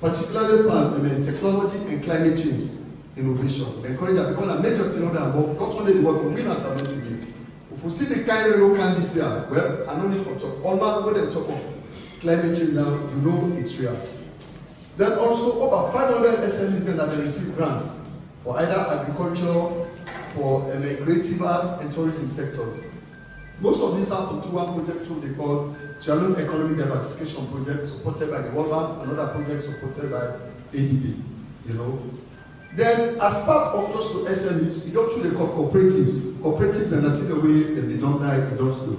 particularly technology and climate change innovation. We encourage that because a major thing that work, not only the work, but we not submit today. If we see the kind of local this year, well, I don't need for talk. All man, when they talk of climate change now, you know it's real. Then also over 500 SMEs that they receive grants for either agriculture, for creative arts and tourism sectors. Most of these happen through one project they call Challenge Economic Diversification Project, supported by the World Bank, another project supported by ADB. You know. Then, as part of those two SMEs, we go through the cooperatives. Cooperatives and until the way that they don't die, they don't slow.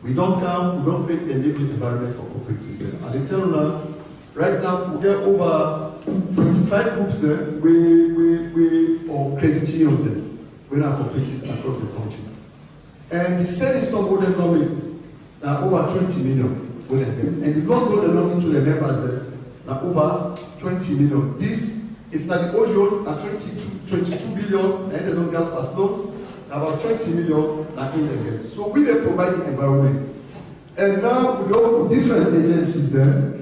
We don't come, we don't create a enabling environment for cooperatives. And they tell now, right now, we get over 25 groups there, or credit unions there, we are cooperative across the country. And the savings not more than coming, over 20 million. And the loans more than into the members there, over 20 million. This, if not the old loan, 22 billion, and they don't get as loans, about 20 million in the get. So we will provide the environment. And now we go to different agencies there,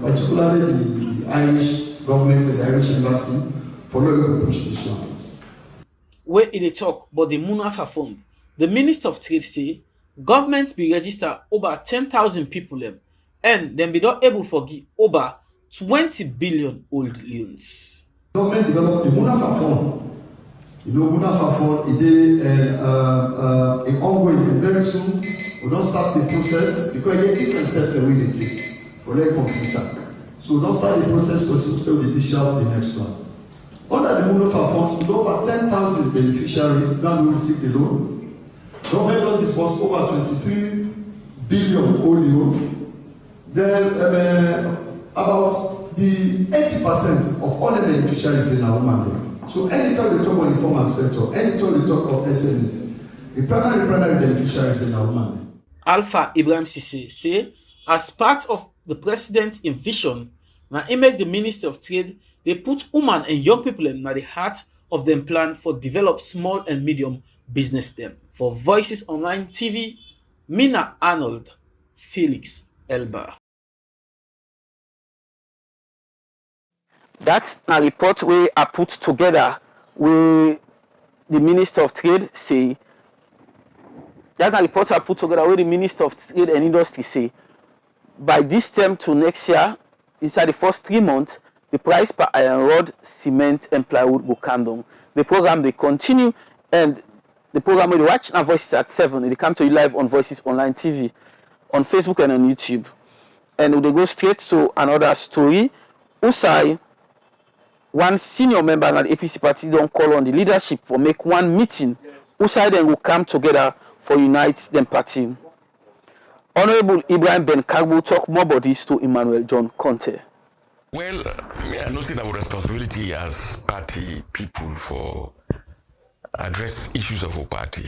particularly the Irish government and the Irish embassy, for to push this one. Where they talk about the Munafa Fund, the Minister of Trade say government be register over 10,000 people them, and then be not able to give over 20 billion old loans. Government developed the Munafa Fund. You know, Munafa Fund is an ongoing, and very soon we don't start the process because there are different steps that we take for the computer. So we don't start the process for still the digital the next one. Under the Munafa Funds, with over 10,000 beneficiaries that will receive the loan. Government loan disbursed over 23 billion old loans. Then about the 80% of all the beneficiaries in our women. So anytime we talk about the informal sector, anytime we talk of SMEs, the primary beneficiaries in our women. Alpha Ibrahim say, as part of the president's vision, now he make the Ministry of Trade, they put women and young people in the heart of them plan for develop small and medium business them. For Voices Online TV, Mina Arnold, Felix Elba. That's a report we are put together with the Minister of Trade say. That's a report I put together with the Minister of Trade and Industry say. By this term to next year, inside the first 3 months, the price per iron rod, cement, and plywood will come down. The program they continue, and the program will watch now Voices at 7. It come to you live on Voices Online TV, on Facebook and on YouTube. And we go straight to another story. Usai, one senior member of the APC party, don't call on the leadership for make one meeting. Usai then will come together for unite them party. Honorable Ibrahim Ben Kagbo talk more about this to Emmanuel John Conte. Well, I know it's our responsibility as party people for address issues of our party.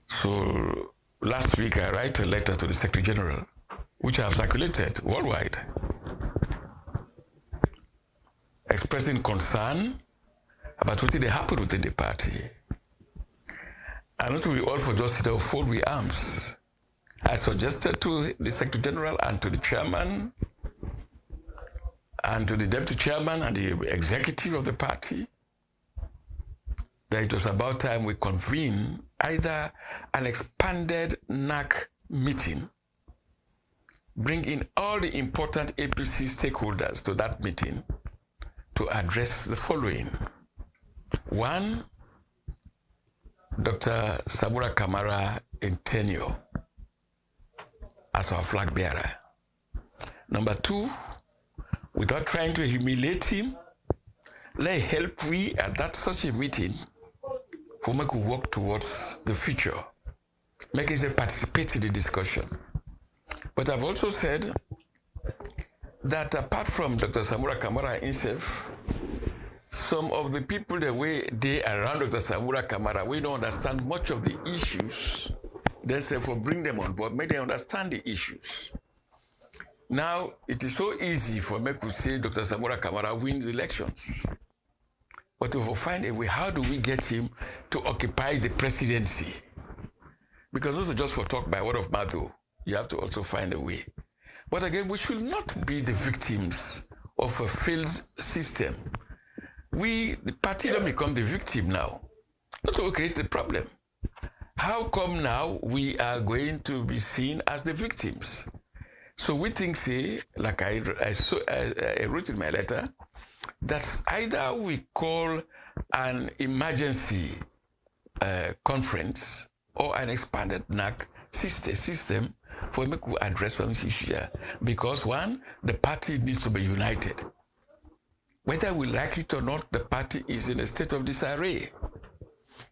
So last week I write a letter to the Secretary General, which I have circulated worldwide, expressing concern about what they happen within the party. And not to be all for just sit down fold with arms. I suggested to the Secretary General and to the Chairman and to the Deputy Chairman and the Executive of the party that it was about time we convene either an expanded NAC meeting, bring in all the important APC stakeholders to that meeting to address the following. One, Dr. Samura Kamara in tenure as our flag bearer. Number two, without trying to humiliate him, let help we at that such a meeting for make we work towards the future, make it participate in the discussion. But I've also said that apart from Dr. Samura Kamara himself, some of the people that they around Dr. Samura Kamara, we don't understand much of the issues. Therefore, bring them on board, make them understand the issues. Now, it is so easy for me to say Dr. Samura Kamara wins elections. But to find a way, how do we get him to occupy the presidency? Because those are just for talk by word of mouth. You have to also find a way. But again, we should not be the victims of a failed system. The party don't become the victim now. Not to create the problem. How come now we are going to be seen as the victims? So we think, say, like I wrote in my letter, that either we call an emergency conference or an expanded NAC system for me to address some issues. Because one, the party needs to be united. Whether we like it or not, the party is in a state of disarray.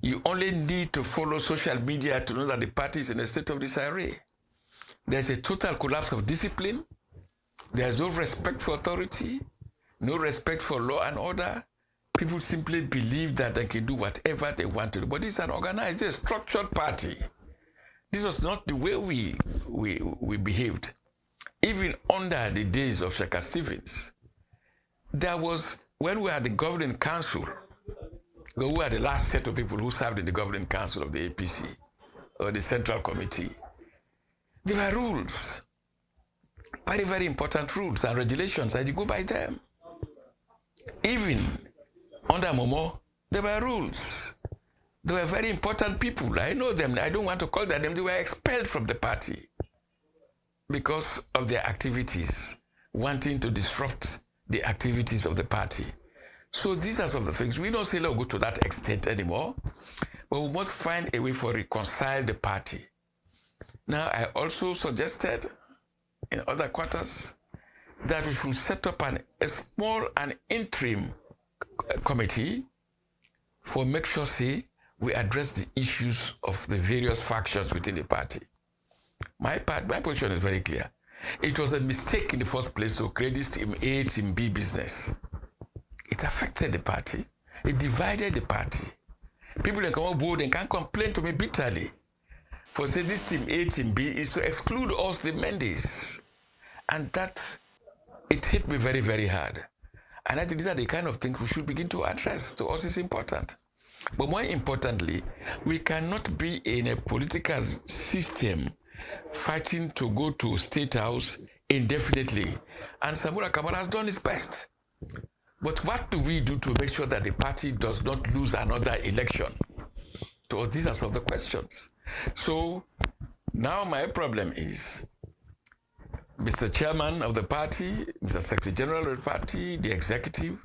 You only need to follow social media to know that the party is in a state of disarray. There's a total collapse of discipline. There's no respect for authority, no respect for law and order. People simply believe that they can do whatever they want to do. But this is an organized, a structured party. This was not the way we behaved. Even under the days of Shaka Stevens, there was, when we had the governing council, we were the last set of people who served in the governing council of the APC, or the central committee. There were rules, very, very important rules and regulations, and you go by them. Even under Momo, there were rules. They were very important people. I know them. I don't want to call them. They were expelled from the party because of their activities, wanting to disrupt the activities of the party. So these are some of the things. We don't say, let's go to that extent anymore, but we must find a way for reconcile the party. Now, I also suggested in other quarters that we should set up a small and interim committee for make sure, say, we address the issues of the various factions within the party. My position is very clear. It was a mistake in the first place to create this Team A, Team B business. It affected the party. It divided the party. People that come on board and can complain to me bitterly for saying this Team A, Team B is to exclude us, the Mendes. And that, it hit me very, very hard. And I think these are the kind of things we should begin to address. To us, it's important. But more importantly, we cannot be in a political system fighting to go to State House indefinitely. And Samura Kamara has done his best. But what do we do to make sure that the party does not lose another election? So these are some of the questions. So now my problem is, Mr. Chairman of the party, Mr. Secretary General of the party, the executive,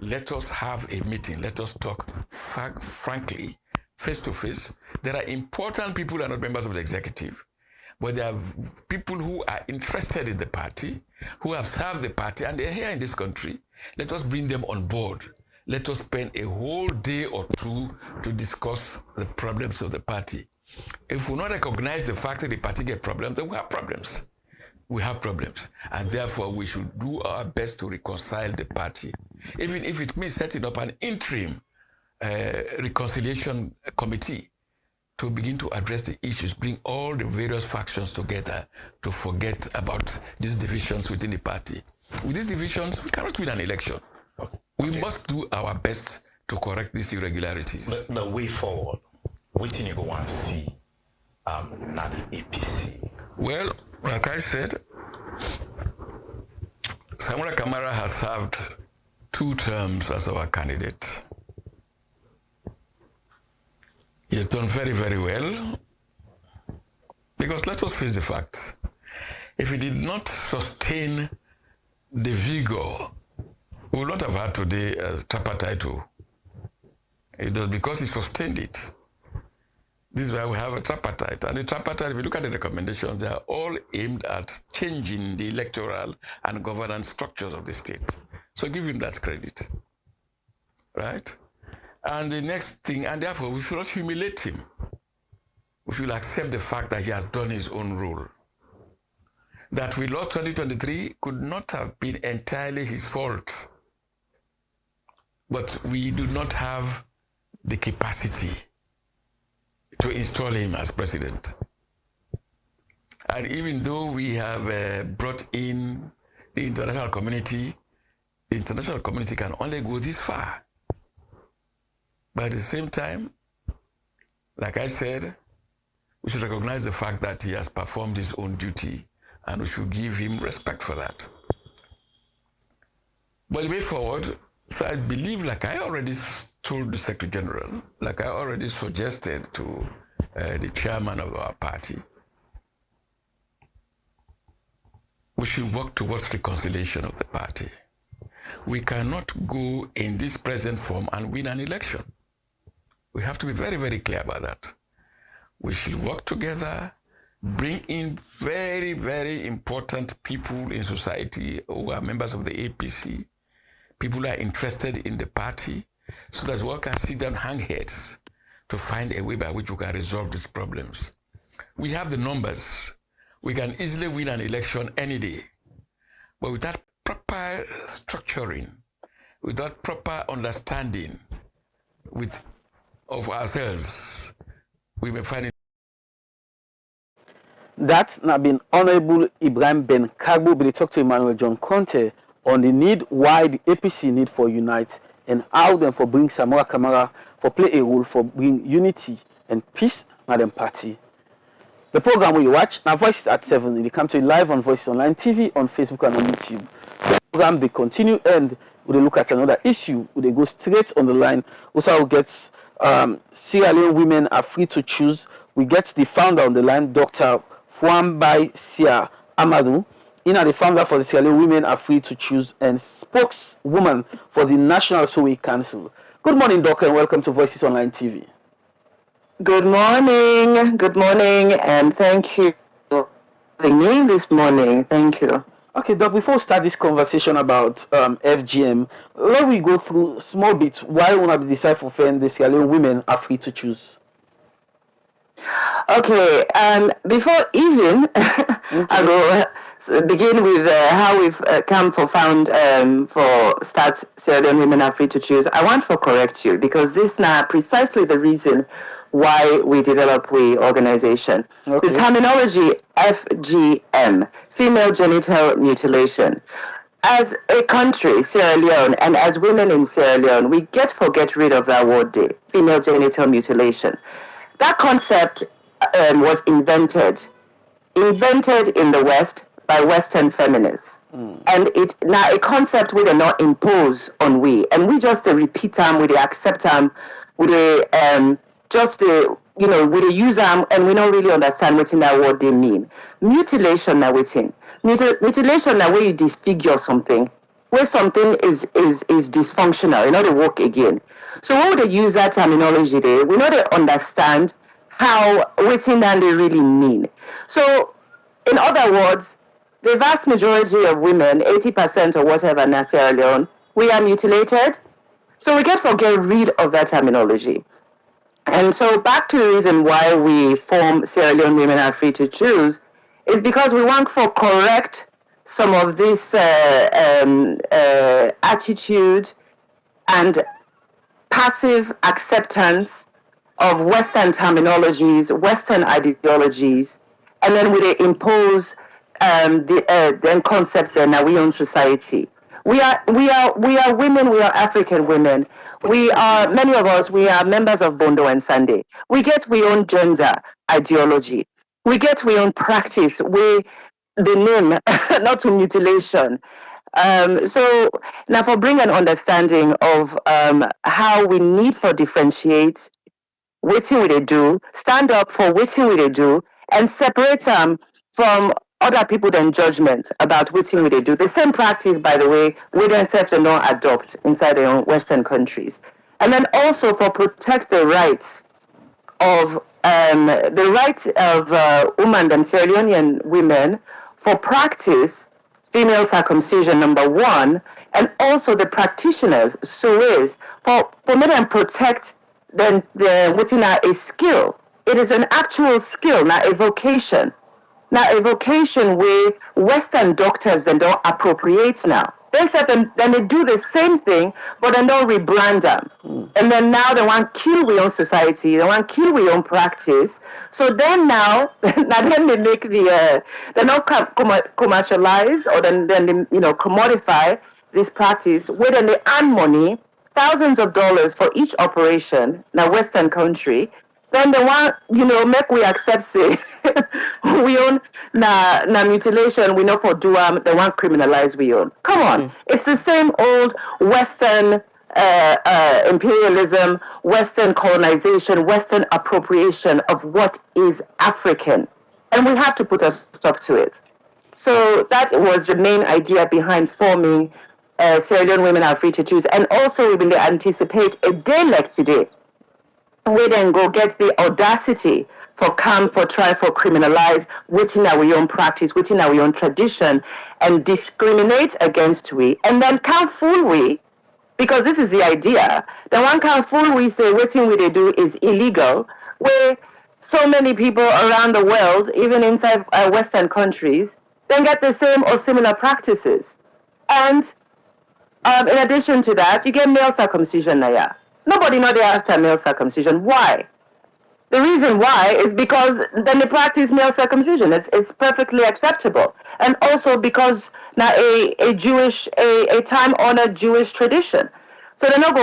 let us have a meeting. Let us talk frankly, face to face. There are important people who are not members of the executive. but there are people who are interested in the party, who have served the party, and they're here in this country. Let us bring them on board. Let us spend a whole day or two to discuss the problems of the party. If we not recognize the fact that the party get problems, then we have problems. We have problems, and therefore we should do our best to reconcile the party, even if it means setting up an interim reconciliation committee to begin to address the issues, bring all the various factions together to forget about these divisions within the party. With these divisions, we cannot win an election. Okay. We must do our best to correct these irregularities. The way forward, what do you want to see now the APC? Well, like I said, Samura Kamara has served 2 terms as our candidate. He has done very, very well, because let us face the facts. If he did not sustain the vigor, we would not have had today a tripartite. It was because he sustained it. This is why we have a tripartite. And the tripartite, if you look at the recommendations, they are all aimed at changing the electoral and governance structures of the state. So give him that credit, right? And the next thing, and therefore we should not humiliate him. We should accept the fact that he has done his own role. That we lost 2023 could not have been entirely his fault. But we do not have the capacity to install him as president. And even though we have brought in the international community can only go this far. But at the same time, like I said, we should recognize the fact that he has performed his own duty, and we should give him respect for that. But the way forward, so I believe, like I already told the Secretary General, like I already suggested to the chairman of our party, we should work towards reconciliation of the party. We cannot go in this present form and win an election. We have to be very, very clear about that. We should work together, bring in very, very important people in society who are members of the APC, people who are interested in the party, so that we can sit down, hang heads, to find a way by which we can resolve these problems. We have the numbers. We can easily win an election any day. But without proper structuring, without proper understanding of ourselves, we may find it. That has been Honorable Ibrahim Ben Kagbo, but they talk to Emmanuel John Conte on the need, why the APC need for unite, and how them for bring Samura Kamara for play a role for bring unity and peace in the party. The program we watch now Voices at 7. They come to you live on Voices Online TV, on Facebook and on YouTube. The program they continue, and we look at another issue. They go straight on the line. Also, we get Sierra Leone women are free to choose. We get the founder on the line, Dr. Fuambai Sia Amadou. The founder for the Sierra Leone Women Are Free to Choose and spokeswoman for the National Survey Council. Good morning, Doctor, and welcome to Voices Online TV. Good morning, and thank you for having me this morning. Thank you. Okay, Doc, before we start this conversation about FGM, let me go through a small bit why we decide for the Sierra Leone Women Are Free to Choose. Okay, before even I go begin with how we've come for start Sierra Leone Women Are Free to Choose. I want to correct you, because this now precisely the reason why we develop the organization. Okay. The terminology FGM, female genital mutilation. As a country, Sierra Leone, and as women in Sierra Leone, we get rid of that word, female genital mutilation. That concept was invented in the West by Western feminists. And it now a concept we do not impose on we. And we just repeat them, we accept them, we we use them, and we don't really understand what they mean. Mutilation now waiting. Mutilation now where you disfigure something, where something is dysfunctional, they work again. So when they use that terminology there, we know they understand how waiting and they really mean. So, in other words, the vast majority of women, 80% or whatever in Sierra Leone, we are mutilated. So we get to get rid of that terminology. And so back to the reason why we form Sierra Leone Women Are Free to Choose is because we want to correct some of this attitude and passive acceptance of Western terminologies, Western ideologies, and then we impose then concepts in our own society. We are women. We are African women. We are, many of us. We are members of Bondo and Sunday. We get we own gender ideology. We get we own practice. We the name not to mutilation. So now for bring an understanding of how we need for differentiate waiting we they do, stand up for waiting we they do, and separate them from other people than judgment about waiting we they do. The same practice, by the way, we themselves do not adopt inside their own Western countries. And then also for protect the rights of women and Sierra Leonean women for practice female circumcision, number one, and also the practitioners, Suez, for me and protect the within a skill. It is an actual skill, not a vocation. Now a vocation where Western doctors then don't appropriate now. Then they do the same thing, but then don't rebrand them. And then now they want kill we own society, they want kill we own practice. So then now then they make they not commercialize or then they commodify this practice where then they earn money, thousands of dollars for each operation in a Western country. Then they want, make we accept say we own na mutilation, we know for Duam, they want criminalize we own. Come on. It's the same old Western imperialism, Western colonization, Western appropriation of what is African. And we have to put a stop to it. So that was the main idea behind forming Sierra Leone Women Are Free to Choose. And also we will anticipate a day like today, we then go get the audacity for try for criminalize within our own practice, within our own tradition, and discriminate against we, and then can't fool we, because this is the idea. The one can't fool we say within we they do is illegal, where so many people around the world, even inside Western countries, then get the same or similar practices. And in addition to that, you get male circumcision now. Nobody know they after male circumcision. Why? The reason why is because then they practice male circumcision. It's perfectly acceptable. And also because now a time-honored Jewish tradition. So they're not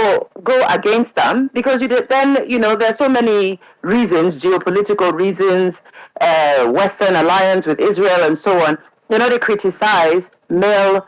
go against them because there's so many reasons, geopolitical reasons, Western alliance with Israel and so on. They criticize male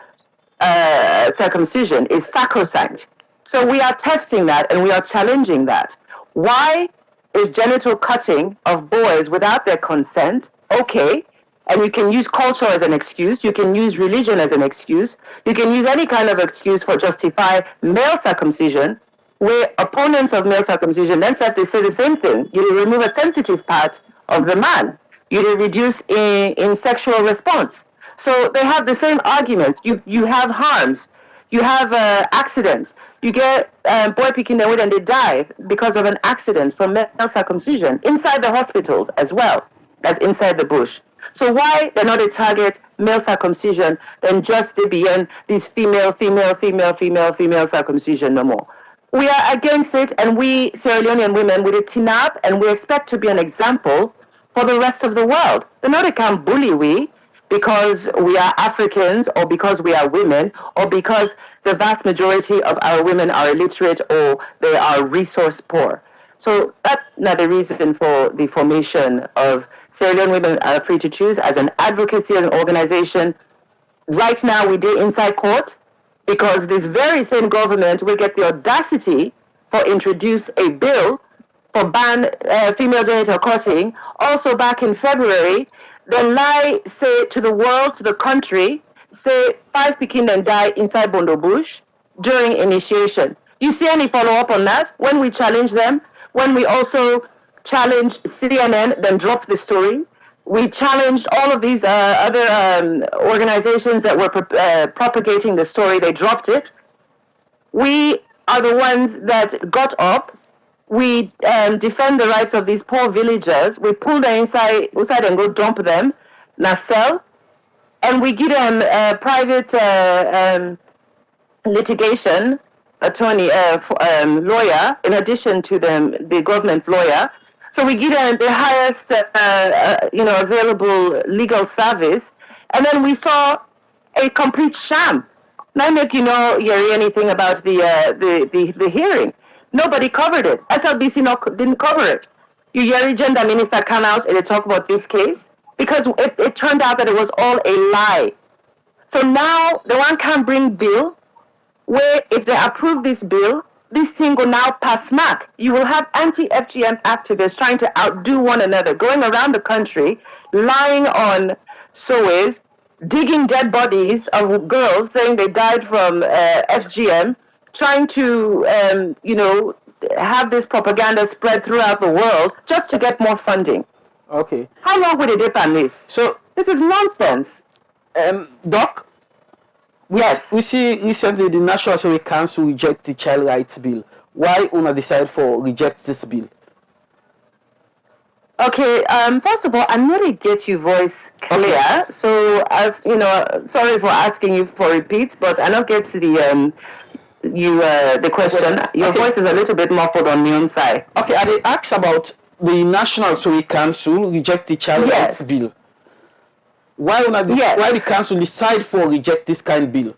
circumcision is sacrosanct. So we are testing that and we are challenging that. Why is genital cutting of boys without their consent okay? And you can use culture as an excuse. You can use religion as an excuse. You can use any kind of excuse for justify male circumcision, where opponents of male circumcision then say the same thing. You remove a sensitive part of the man. You reduce in sexual response. So they have the same arguments. You have harms. You have accidents. You get boy picking their weight and they die because of an accident from male circumcision inside the hospitals as well as inside the bush. So why they're not a target male circumcision than just to be in this female circumcision no more? We are against it, and we Sierra Leonean women with a TINAP, and we expect to be an example for the rest of the world. They know they can't bully we because we are Africans or because we are women or because the vast majority of our women are illiterate or they are resource poor. So that's not the reason for the formation of Sierra Leone Women Are Free to Choose as an advocacy, as an organization. Right now we do inside court because this very same government will get the audacity for introduce a bill for ban female genital cutting. Also back in February, then lie say to the world, to the country, say 5 pikin then die inside Bondo Bush during initiation. You see any follow-up on that? When we challenge them, when we also challenged CNN, then dropped the story. We challenged all of these other organizations that were propagating the story. They dropped it. We are the ones that got up. We defend the rights of these poor villagers. We pull them inside and go dump them, cell, and we give them private litigation attorney, lawyer, in addition to the government lawyer. So we give them the highest, available legal service, and then we saw a complete sham. Now, make hear anything about the hearing. Nobody covered it. SLBC didn't cover it. You hear gender minister come out and they talk about this case because it turned out that it was all a lie. So now the one can bring bill where if they approve this bill, this thing will now pass smack. You will have anti-FGM activists trying to outdo one another, going around the country, lying on SOAs, digging dead bodies of girls saying they died from FGM, trying to, have this propaganda spread throughout the world just to get more funding. Okay. How long will they dip on this? So this is nonsense. Doc, yes, we see recently the National Assembly Council reject the Child Rights Bill. Why UNA decide for reject this bill? Okay, first of all, I'm not to get your voice clear. Okay. So, as you know, sorry for asking you for repeats, but I don't get to the question. Your voice is a little bit muffled on the side. Okay, I asked about the National Assembly Council reject the Child Rights Bill. Why the council decide for reject this kind of bill?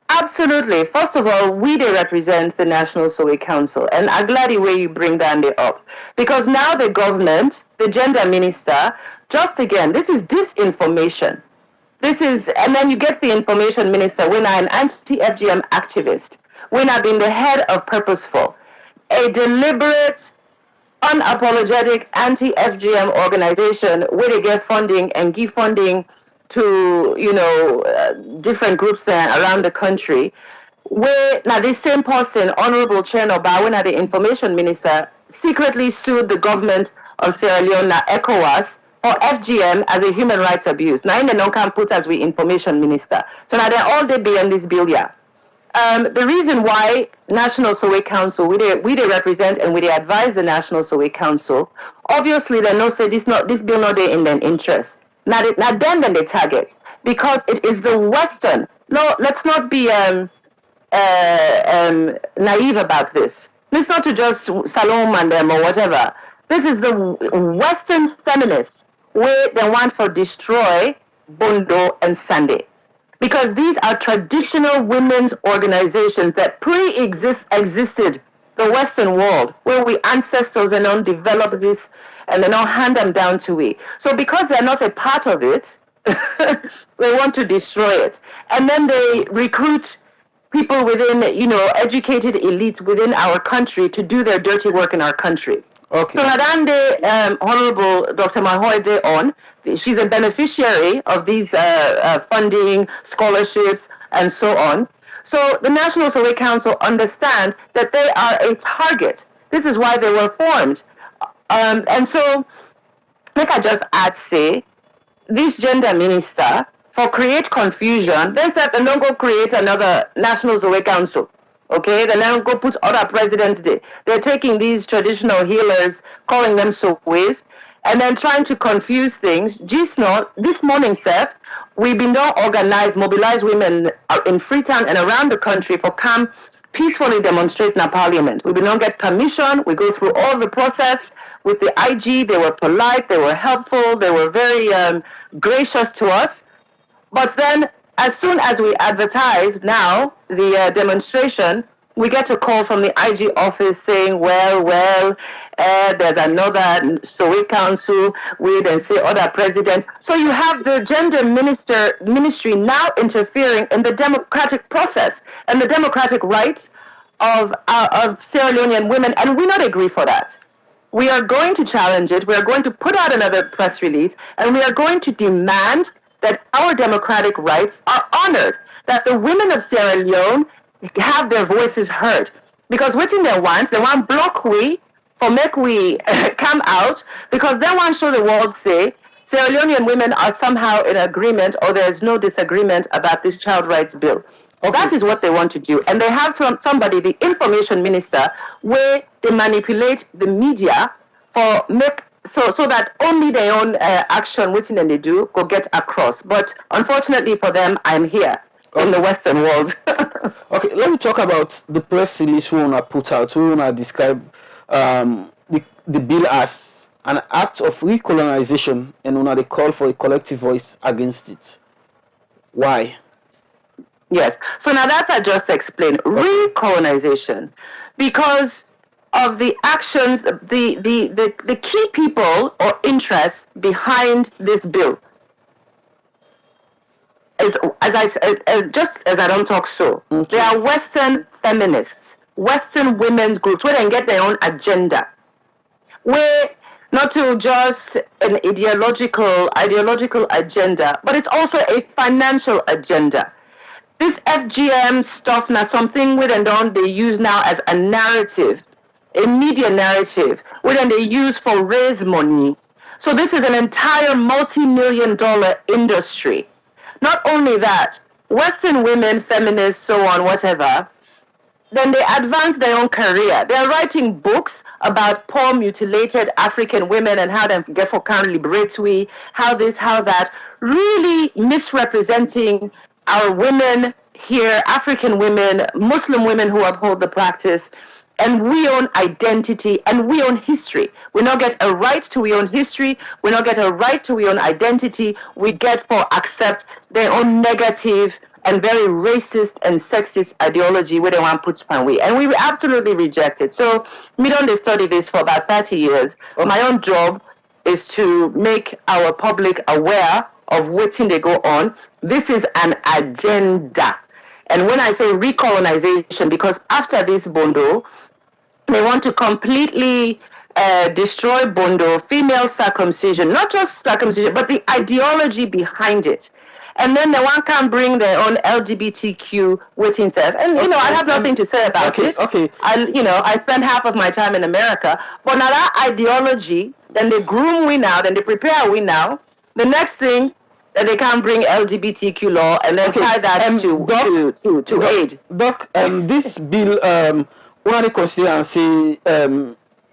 Absolutely. First of all, we represent the National Survey Council, and I'm glad the way you bring that up, because now the government, the gender minister, just again, this is disinformation. And then you get the information minister when I'm an anti-FGM activist, when I've been the head of Purposeful, a deliberate, unapologetic anti-FGM organization where they get funding and give funding to different groups around the country. Where now this same person, Honorable Chen Obawen, the information minister, secretly sued the government of Sierra Leone, ECOWAS, for FGM as a human rights abuse. Now in the non-can put as we information minister. So now they're all they be on this bill, yeah. The reason why National Survey Council, we represent and we advise the National Survey Council, obviously they know say this bill not in their interest. Now then they target, because it is the Western. No, let's not be naive about this. It's not to just Salome and them or whatever. This is the Western feminists where they want to destroy Bondo and Sunday. Because these are traditional women's organizations that existed the Western world, where we ancestors and don't develop this and they don't hand them down to we. So because they're not a part of it, they want to destroy it. And then they recruit people within, educated elites within our country to do their dirty work in our country. Okay. So Nadande, Honorable Dr. Mahoide on, she's a beneficiary of these funding, scholarships, and so on. So the National Survey Council understand that they are a target. This is why they were formed. And so, like I just say, this gender minister, for create confusion, they said they don't go create another National Survey Council. Okay, then now go put other presidents there. They're taking these traditional healers, calling them Sowe's, and then trying to confuse things. This morning, Seth, we've been now organized, mobilize women in Freetown and around the country for come peacefully demonstrate in our parliament. We did not get permission. We go through all the process with the IG. They were polite. They were helpful. They were very gracious to us. But then, as soon as we advertise now the demonstration, we get a call from the IG office saying, there's another Survey Council, we then say other presidents. So you have the gender ministry now interfering in the democratic process and the democratic rights of Sierra Leonean women, and we not agree for that. We are going to challenge it. We are going to put out another press release, and we are going to demand that our democratic rights are honored, that the women of Sierra Leone have their voices heard. Because within their wants, they want block we for make we come out, because they want to show the world say Sierra Leonean women are somehow in agreement or there's no disagreement about this child rights bill. Okay. That is what they want to do. And they have somebody, the information minister, where they manipulate the media for make so that only their own action, which then they do, go get across. But unfortunately for them, I'm here in the Western world. Okay, let me talk about the press release we want to put out. We want to describe the bill as an act of recolonization, and we want to call for a collective voice against it. Why? Yes. So now that I just explained, recolonization, because of the actions, the key people or interests behind this bill. Just as I don't talk so, they are Western feminists, Western women's groups, where they get their own agenda, where not to just an ideological agenda, but it's also a financial agenda. This FGM stuff now something with and on they use now as a narrative, a media narrative, which they use for raise money. So this is an entire multi-million-dollar industry. Not only that, Western women, feminists, so on, whatever, then they advance their own career. They're writing books about poor, mutilated African women and how they get for can liberate we, how this, how that, really misrepresenting our women here, African women, Muslim women who uphold the practice, and we own identity and we own history. We not get a right to we own history. We not get a right to we own identity. We get for accept their own negative and very racist and sexist ideology where they want to put span we. And we absolutely reject it. So we don't study this for about 30 years. My own job is to make our public aware of what's they go on. This is an agenda. And when I say recolonization, because after this Bondo, they want to completely destroy Bondo, female circumcision, not just circumcision, but the ideology behind it. And then the one can bring their own LGBTQ waiting stuff. And, you know, I have nothing to say about it. Okay. I spend half of my time in America. But now that ideology, then they groom we now, then they prepare we now. The next thing, that they can bring LGBTQ law and then tie that to aid. Doc, this bill, one of the consider and say,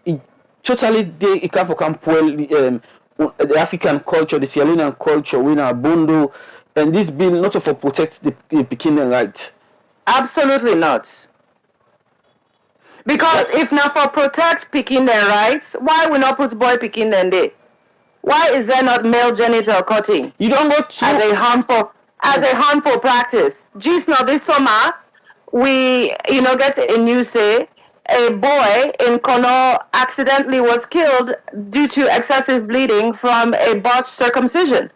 it totally it can the African culture, the Sierra Leonean culture, we na Bondo, and this bill not for protect the Pekin right. Absolutely not. Because if not for protect Pekin rights, why we not put boy Pekin there? Why is there not male genital cutting? You don't go to as a harmful practice. Just now this summer, we get a news say a boy in Kono accidentally was killed due to excessive bleeding from a botched circumcision.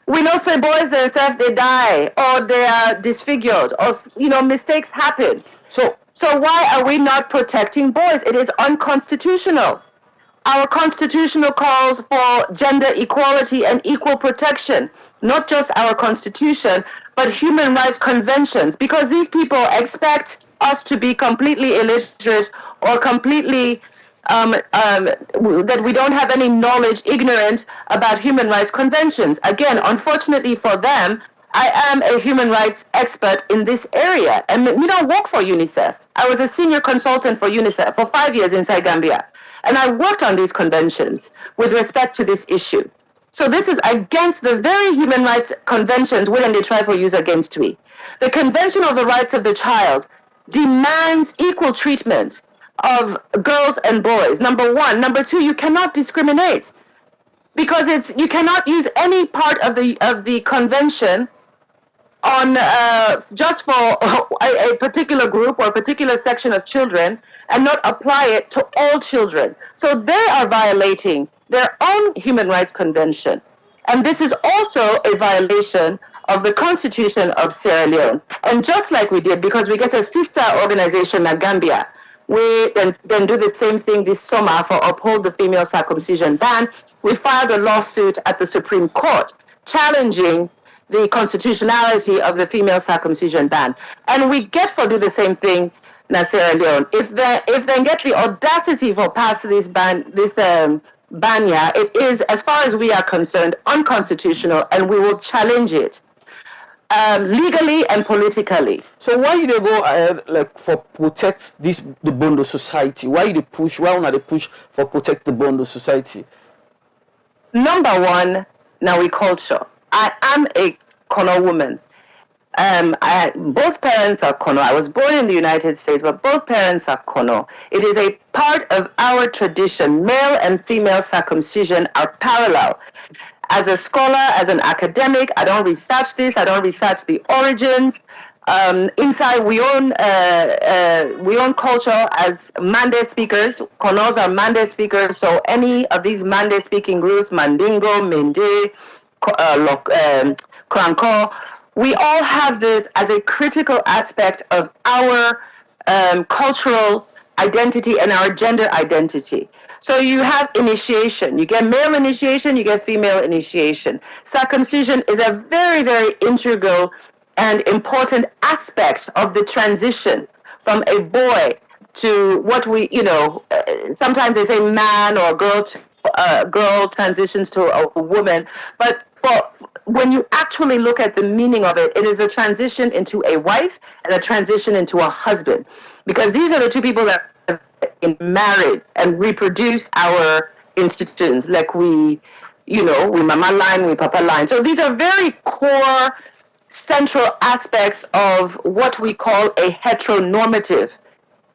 We know say boys themselves they die or they are disfigured or mistakes happen. So why are we not protecting boys? It is unconstitutional. Our constitutional calls for gender equality and equal protection, not just our constitution, but human rights conventions, because these people expect us to be completely illiterate or completely that we don't have any knowledge, ignorant about human rights conventions. Again, unfortunately for them, I am a human rights expert in this area, and we don't work for UNICEF. I was a senior consultant for UNICEF for 5 years inside Gambia. And I worked on these conventions with respect to this issue. So this is against the very human rights conventions when they try for use against me. The Convention of the Rights of the Child demands equal treatment of girls and boys, number one. Number two, you cannot discriminate because you cannot use any part of the convention on just for a particular group or a particular section of children and not apply it to all children. So they are violating their own human rights convention. And this is also a violation of the Constitution of Sierra Leone. And just like we did, because we get a sister organization in Gambia, we then do the same thing this summer for uphold the female circumcision ban. We filed a lawsuit at the Supreme Court challenging the constitutionality of the female circumcision ban. And we get for do the same thing na Sierra Leone. If they get the audacity for pass this ban here, it is, as far as we are concerned, unconstitutional, and we will challenge it legally and politically. So why they go ahead like for protect the Bondo society? Why they push? Why not they push for protect the Bondo society? Number one, now we culture. I am a Kono woman. Both parents are Kono. I was born in the United States, but both parents are Kono. It is a part of our tradition. Male and female circumcision are parallel. As a scholar, as an academic, I don't research this. I don't research the origins. Inside, we own culture as Mande speakers. Konos are Mande speakers. So any of these Mande speaking groups, Mandingo, Mende, Kranko, we all have this as a critical aspect of our cultural identity and our gender identity. So you have initiation. You get male initiation, you get female initiation. Circumcision is a very, very integral and important aspect of the transition from a boy to what we, sometimes they say man or girl girl transitions to a woman. But when you actually look at the meaning of it, it is a transition into a wife and a transition into a husband. Because these are the two people that married and reproduce our institutions, like we mama line, we papa line. So these are very core central aspects of what we call a heteronormative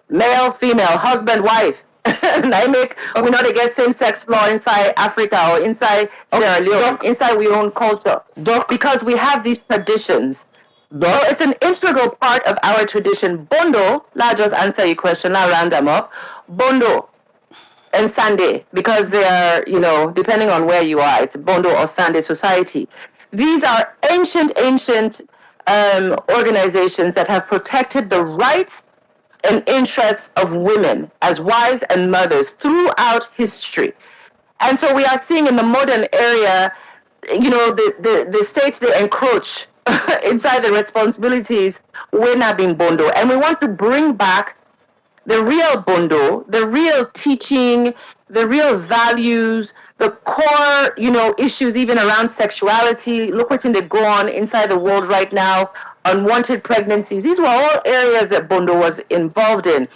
male, female, husband, wife. And we not get same-sex law inside Africa or inside Sierra Leone, inside we own culture, because we have these traditions. So it's an integral part of our tradition. Bondo, let's just answer your question, I'll round them up. Bondo and Sunday, because they are, depending on where you are, it's Bondo or Sunday society. These are ancient organizations that have protected the rights and interests of women as wives and mothers throughout history. And so we are seeing in the modern area, the states, they encroach inside the responsibilities when not being Bondo. And we want to bring back the real Bondo, the real teaching, the real values, the core, issues even around sexuality. Look what's they go on inside the world right now. Unwanted pregnancies. These were all areas that Bondo was involved in.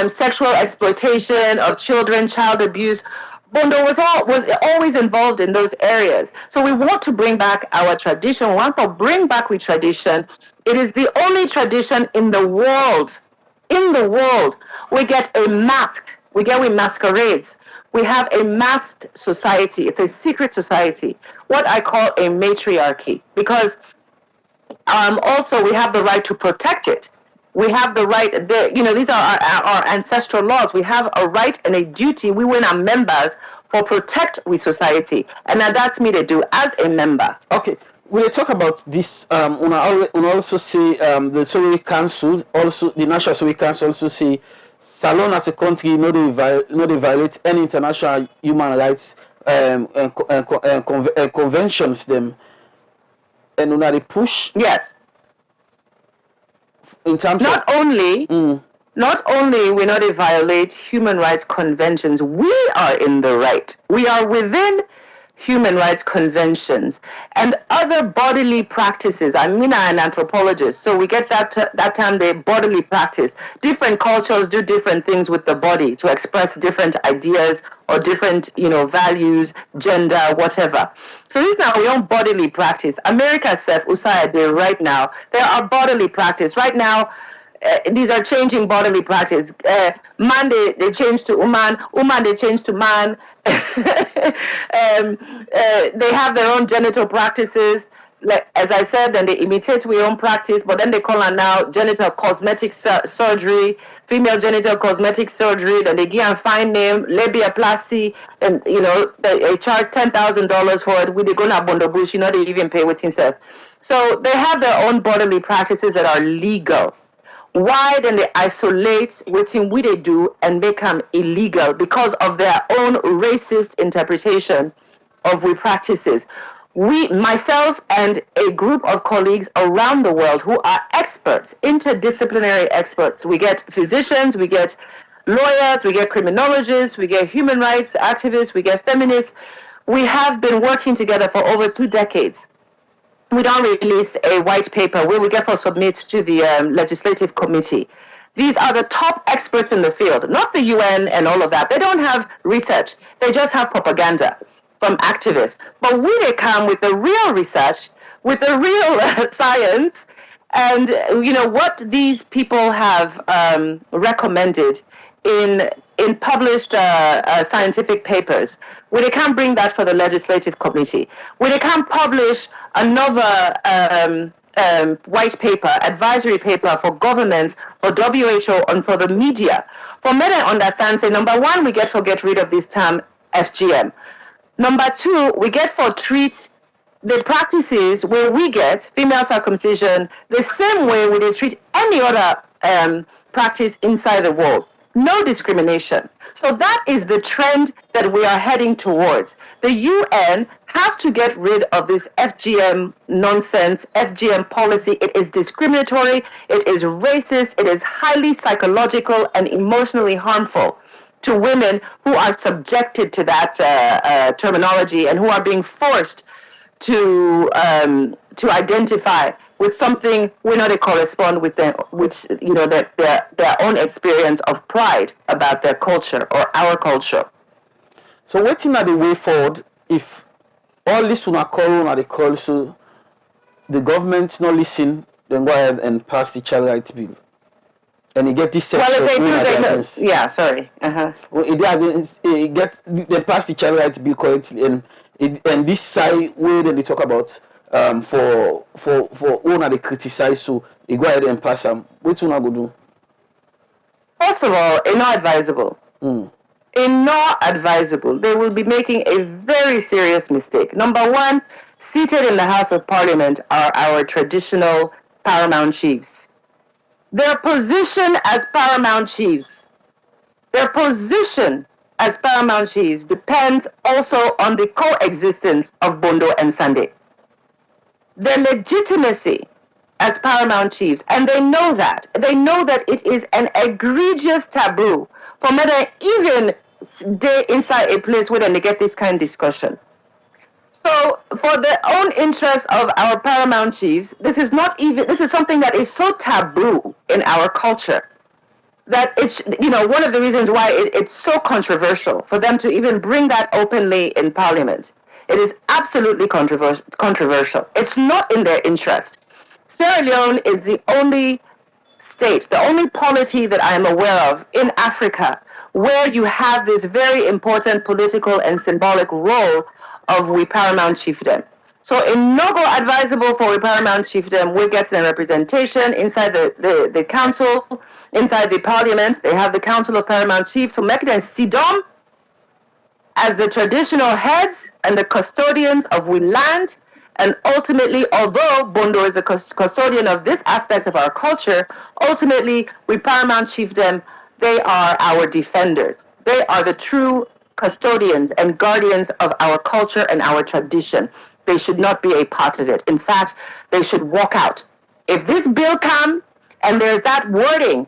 Sexual exploitation of children, child abuse. Bondo was always involved in those areas. So we want to bring back our tradition. We want to bring back with tradition. It is the only tradition in the world. In the world, we get a mask. We masquerades. We have a masked society. It's a secret society. What I call a matriarchy. Because also we have the right to protect it. We have the right, these are our ancestral laws. We have a right and a duty. We win our members for protect we society. And that's me to do as a member. Okay. When you talk about this, we also say the Surrey Council, also the National Surrey Council also say Salon as a country no they violate any international human rights conventions them. And when they push, yes, in terms not only we not violate human rights conventions, we are in the right. We are within human rights conventions and other bodily practices. I'm an anthropologist, so we get that term, the bodily practice. Different cultures do different things with the body to express different ideas or different, values, gender, whatever. So this now we own bodily practice. America says, USAID right now, there are bodily practice. Right now, these are changing bodily practice. Man, they change to woman. Woman, they change to man. They have their own genital practices. Like, as I said, then they imitate our own practice, but then they call it now genital cosmetic surgery, female genital cosmetic surgery. Then they give a fine name, labiaplasty, and they charge $10,000 for it. We they go na Bondo Bush, they even pay with himself. So they have their own bodily practices that are legal. Why then they isolate within what they do and make them illegal because of their own racist interpretation of we practices? myself and a group of colleagues around the world who are experts, interdisciplinary experts. We get physicians, we get lawyers, we get criminologists, we get human rights activists, we get feminists. We have been working together for over 2 decades. We don't release a white paper where we get for submit to the legislative committee. These are the top experts in the field, not the UN and all of that. They don't have research. They just have propaganda from activists. But we they come with the real research, with the real science, and what these people have recommended in published scientific papers, where they can't bring that for the legislative committee, where they can't publish another white paper, advisory paper for governments, for WHO, and for the media. For me to understand, say, number one, we get rid of this term FGM. Number two, we get for treat the practices where we get female circumcision the same way we they treat any other practice inside the world. No discrimination. So that is the trend that we are heading towards. The UN has to get rid of this FGM nonsense, FGM policy. It is discriminatory, it is racist, it is highly psychological and emotionally harmful to women who are subjected to that terminology and who are being forced to identify with something we know they correspond with them, which their own experience of pride about their culture or our culture. So waiting at the way forward, if all this una call on the call, so the government not listen, then go ahead and pass the child rights bill. And you get this section. Well, if they do, yeah, sorry. Well, they pass the child rights bill correctly, and this side where they talk about for owner they criticize, so you go ahead and pass them. What you not go do? First of all, it's not advisable. It's not advisable. They will be making a very serious mistake. Number one, seated in the House of Parliament are our traditional paramount chiefs. Their position as paramount chiefs, depends also on the coexistence of Bondo and Sande. Their legitimacy as paramount chiefs, and they know that it is an egregious taboo for men to even stay inside a place where they get this kind of discussion. So, for the own interest of our paramount chiefs, this is something that is so taboo in our culture that it's, one of the reasons why it's so controversial for them to even bring that openly in Parliament. It is absolutely controversial. It's not in their interest. Sierra Leone is the only state, the only polity that I am aware of in Africa where you have this very important political and symbolic role of we paramount chiefdom. So it's no go advisable for we paramount chiefdom. We get the representation inside the council, inside the parliament. They have the council of paramount chiefs. So make them sit down as the traditional heads and the custodians of we land. And ultimately, although Bondo is a custodian of this aspect of our culture, ultimately we paramount chiefdom, they are our defenders. They are the true custodians and guardians of our culture and our tradition. They should not be a part of it. In fact, they should walk out. If this bill comes and there's that wording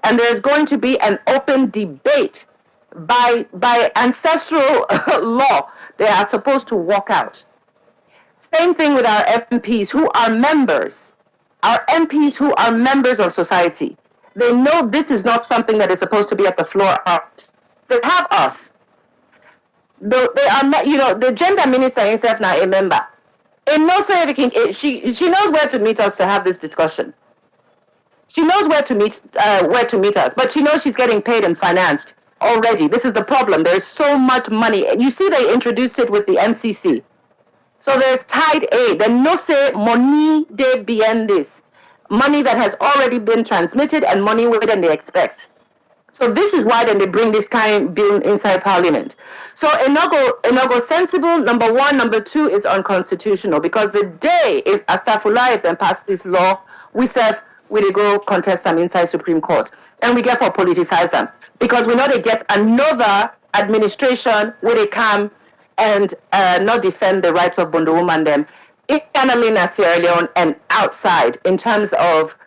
and there's going to be an open debate by ancestral law, they are supposed to walk out. Same thing with our MPs who are members. Our MPs who are members of society. They know this is not something that is supposed to be at the floor out. They have us. They are, the gender minister himself now a member. In no say, she knows where to meet us to have this discussion. She knows where to meet us, but she knows she's getting paid and financed already. This is the problem. There's so much money. You see, they introduced it with the MCC. So there's tied aid. Then no say money they beyond this. Money that has already been transmitted and money more than they expect. So this is why then they bring this kind of bill inside Parliament. So Enogo sensible, number one. Number two, is unconstitutional. Because the day, if Astafullah, if then pass this law, we go contest them inside Supreme Court. And we get for politicize them. Because we know they get another administration where they come and not defend the rights of Bondo woman them internally in Sierra Leone and outside in terms of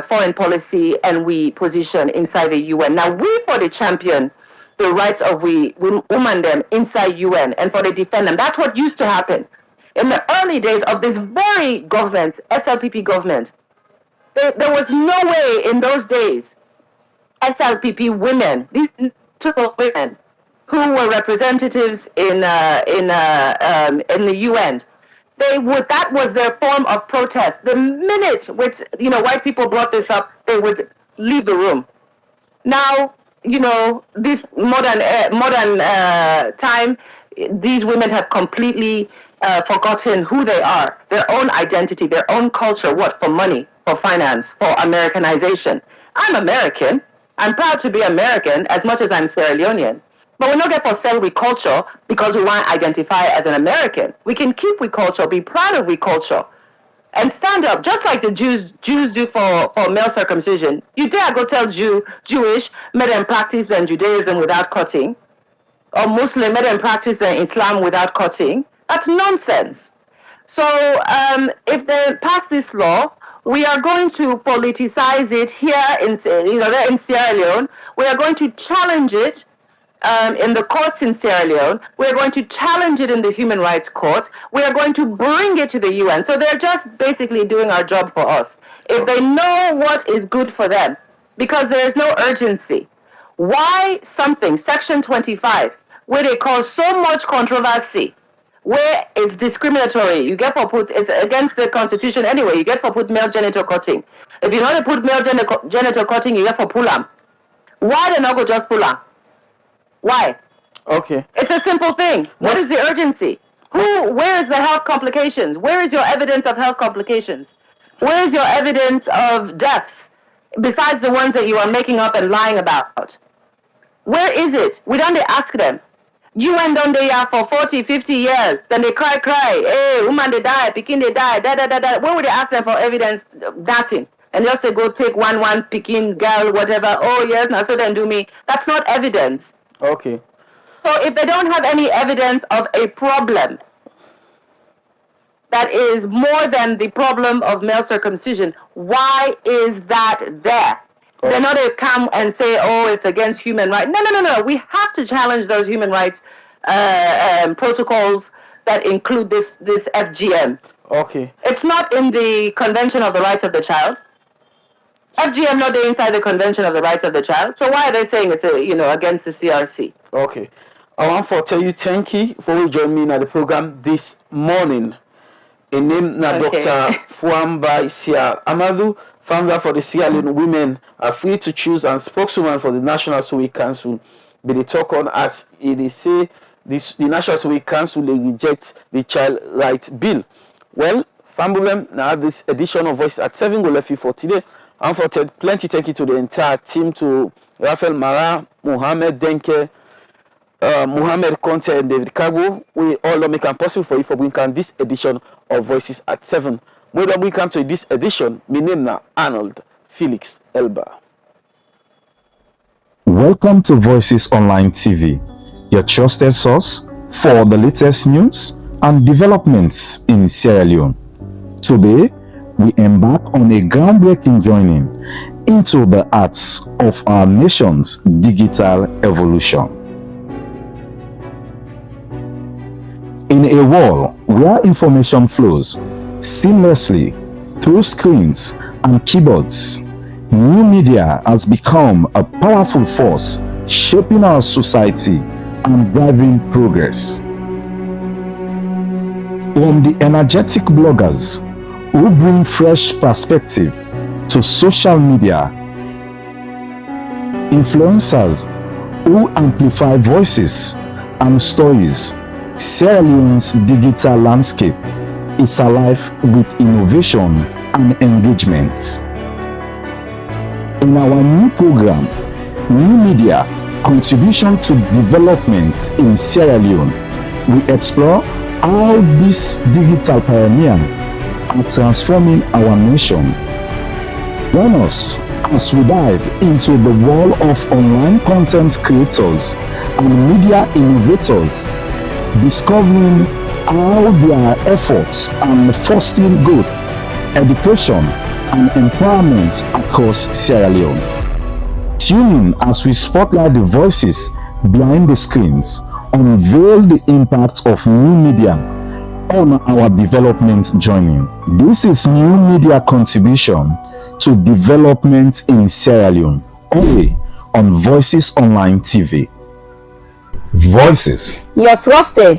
foreign policy and we position inside the UN. Now we for the champion the rights of we women them inside UN and for the defend them. That's what used to happen. In the early days of this very government, SLPP government, there was no way in those days SLPP women, these two women who were representatives in the UN, that was their form of protest. The minute which white people brought this up, they would leave the room. Now this modern time, these women have completely forgotten who they are, their own identity, their own culture. What? For money, for finance, for Americanization. I'm American. I'm proud to be American as much as I'm Sierra Leonean. But we're not there for sell we culture because we want to identify as an American. We can keep we culture, be proud of we culture, and stand up just like the Jews do for male circumcision. You dare go tell Jewish, let them practice their Judaism without cutting, or Muslim, let them practice their Islam without cutting. That's nonsense. So if they pass this law, we are going to politicize it here in Sierra Leone. We are going to challenge it in the courts in Sierra Leone. We are going to challenge it in the Human Rights Court. We are going to bring it to the UN. So they're just basically doing our job for us. If they know what is good for them, because there is no urgency. Why something, Section 25, where they cause so much controversy, where it's discriminatory, you get for put, it's against the Constitution anyway, you get for put male genital cutting. If you want to put male genital cutting, you get for pull them. Why they not go just pull them? Why? Okay. It's a simple thing. What is the urgency? Where is the health complications? Where is your evidence of health complications? Where is your evidence of deaths, besides the ones that you are making up and lying about? Where is it? We don't ask them. You went on there for 40, 50 years, then they cry, hey, woman they die, pikin they die, da. Where would they ask them for evidence? Nothing. And just they go take one pikin, girl, whatever, oh yes, now so then do me. That's not evidence. Okay. So if they don't have any evidence of a problem that is more than the problem of male circumcision, why is that there? They're not going to come and say, oh, it's against human rights. No. We have to challenge those human rights protocols that include this FGM. Okay. It's not in the Convention of the Rights of the Child. FGM not inside the Convention of the Rights of the Child. So why are they saying it's against the CRC? Okay. I want to tell you thank you for joining me in the program this morning. In name na Dr. Fuamba Sia Amadou, founder for the Sierra Leone Women Are Free to Choose and spokeswoman for the National Survey Council. But they talk on as they say the National Survey Council they reject the Child Rights Bill. Well, Fambulem, now this edition of Voice at 7 will left you for today. And for plenty thank you to the entire team, to Rafael Mara, Mohamed Denke, Mohamed Conte and David Kago. We all make it possible for you for bringing this edition of Voices at 7. When we come to this edition, my name is Arnold Felix Elba. Welcome to Voices Online TV, your trusted source for the latest news and developments in Sierra Leone. Today, we embark on a groundbreaking journey into the arts of our nation's digital evolution. In a world where information flows seamlessly through screens and keyboards, new media has become a powerful force shaping our society and driving progress. From the energetic bloggers who bring fresh perspective to social media, influencers who amplify voices and stories, Sierra Leone's digital landscape is alive with innovation and engagement. In our new program, New Media Contribution to Development in Sierra Leone, we explore how these digital pioneers are transforming our nation. Join us as we dive into the world of online content creators and media innovators discovering how their efforts are fostering growth, education, and empowerment across Sierra Leone. Tune in as we spotlight the voices behind the screens, unveil the impact of new media on our development journey. This is New Media Contribution to Development in Sierra Leone, only on Voices Online TV. Voices, your trusted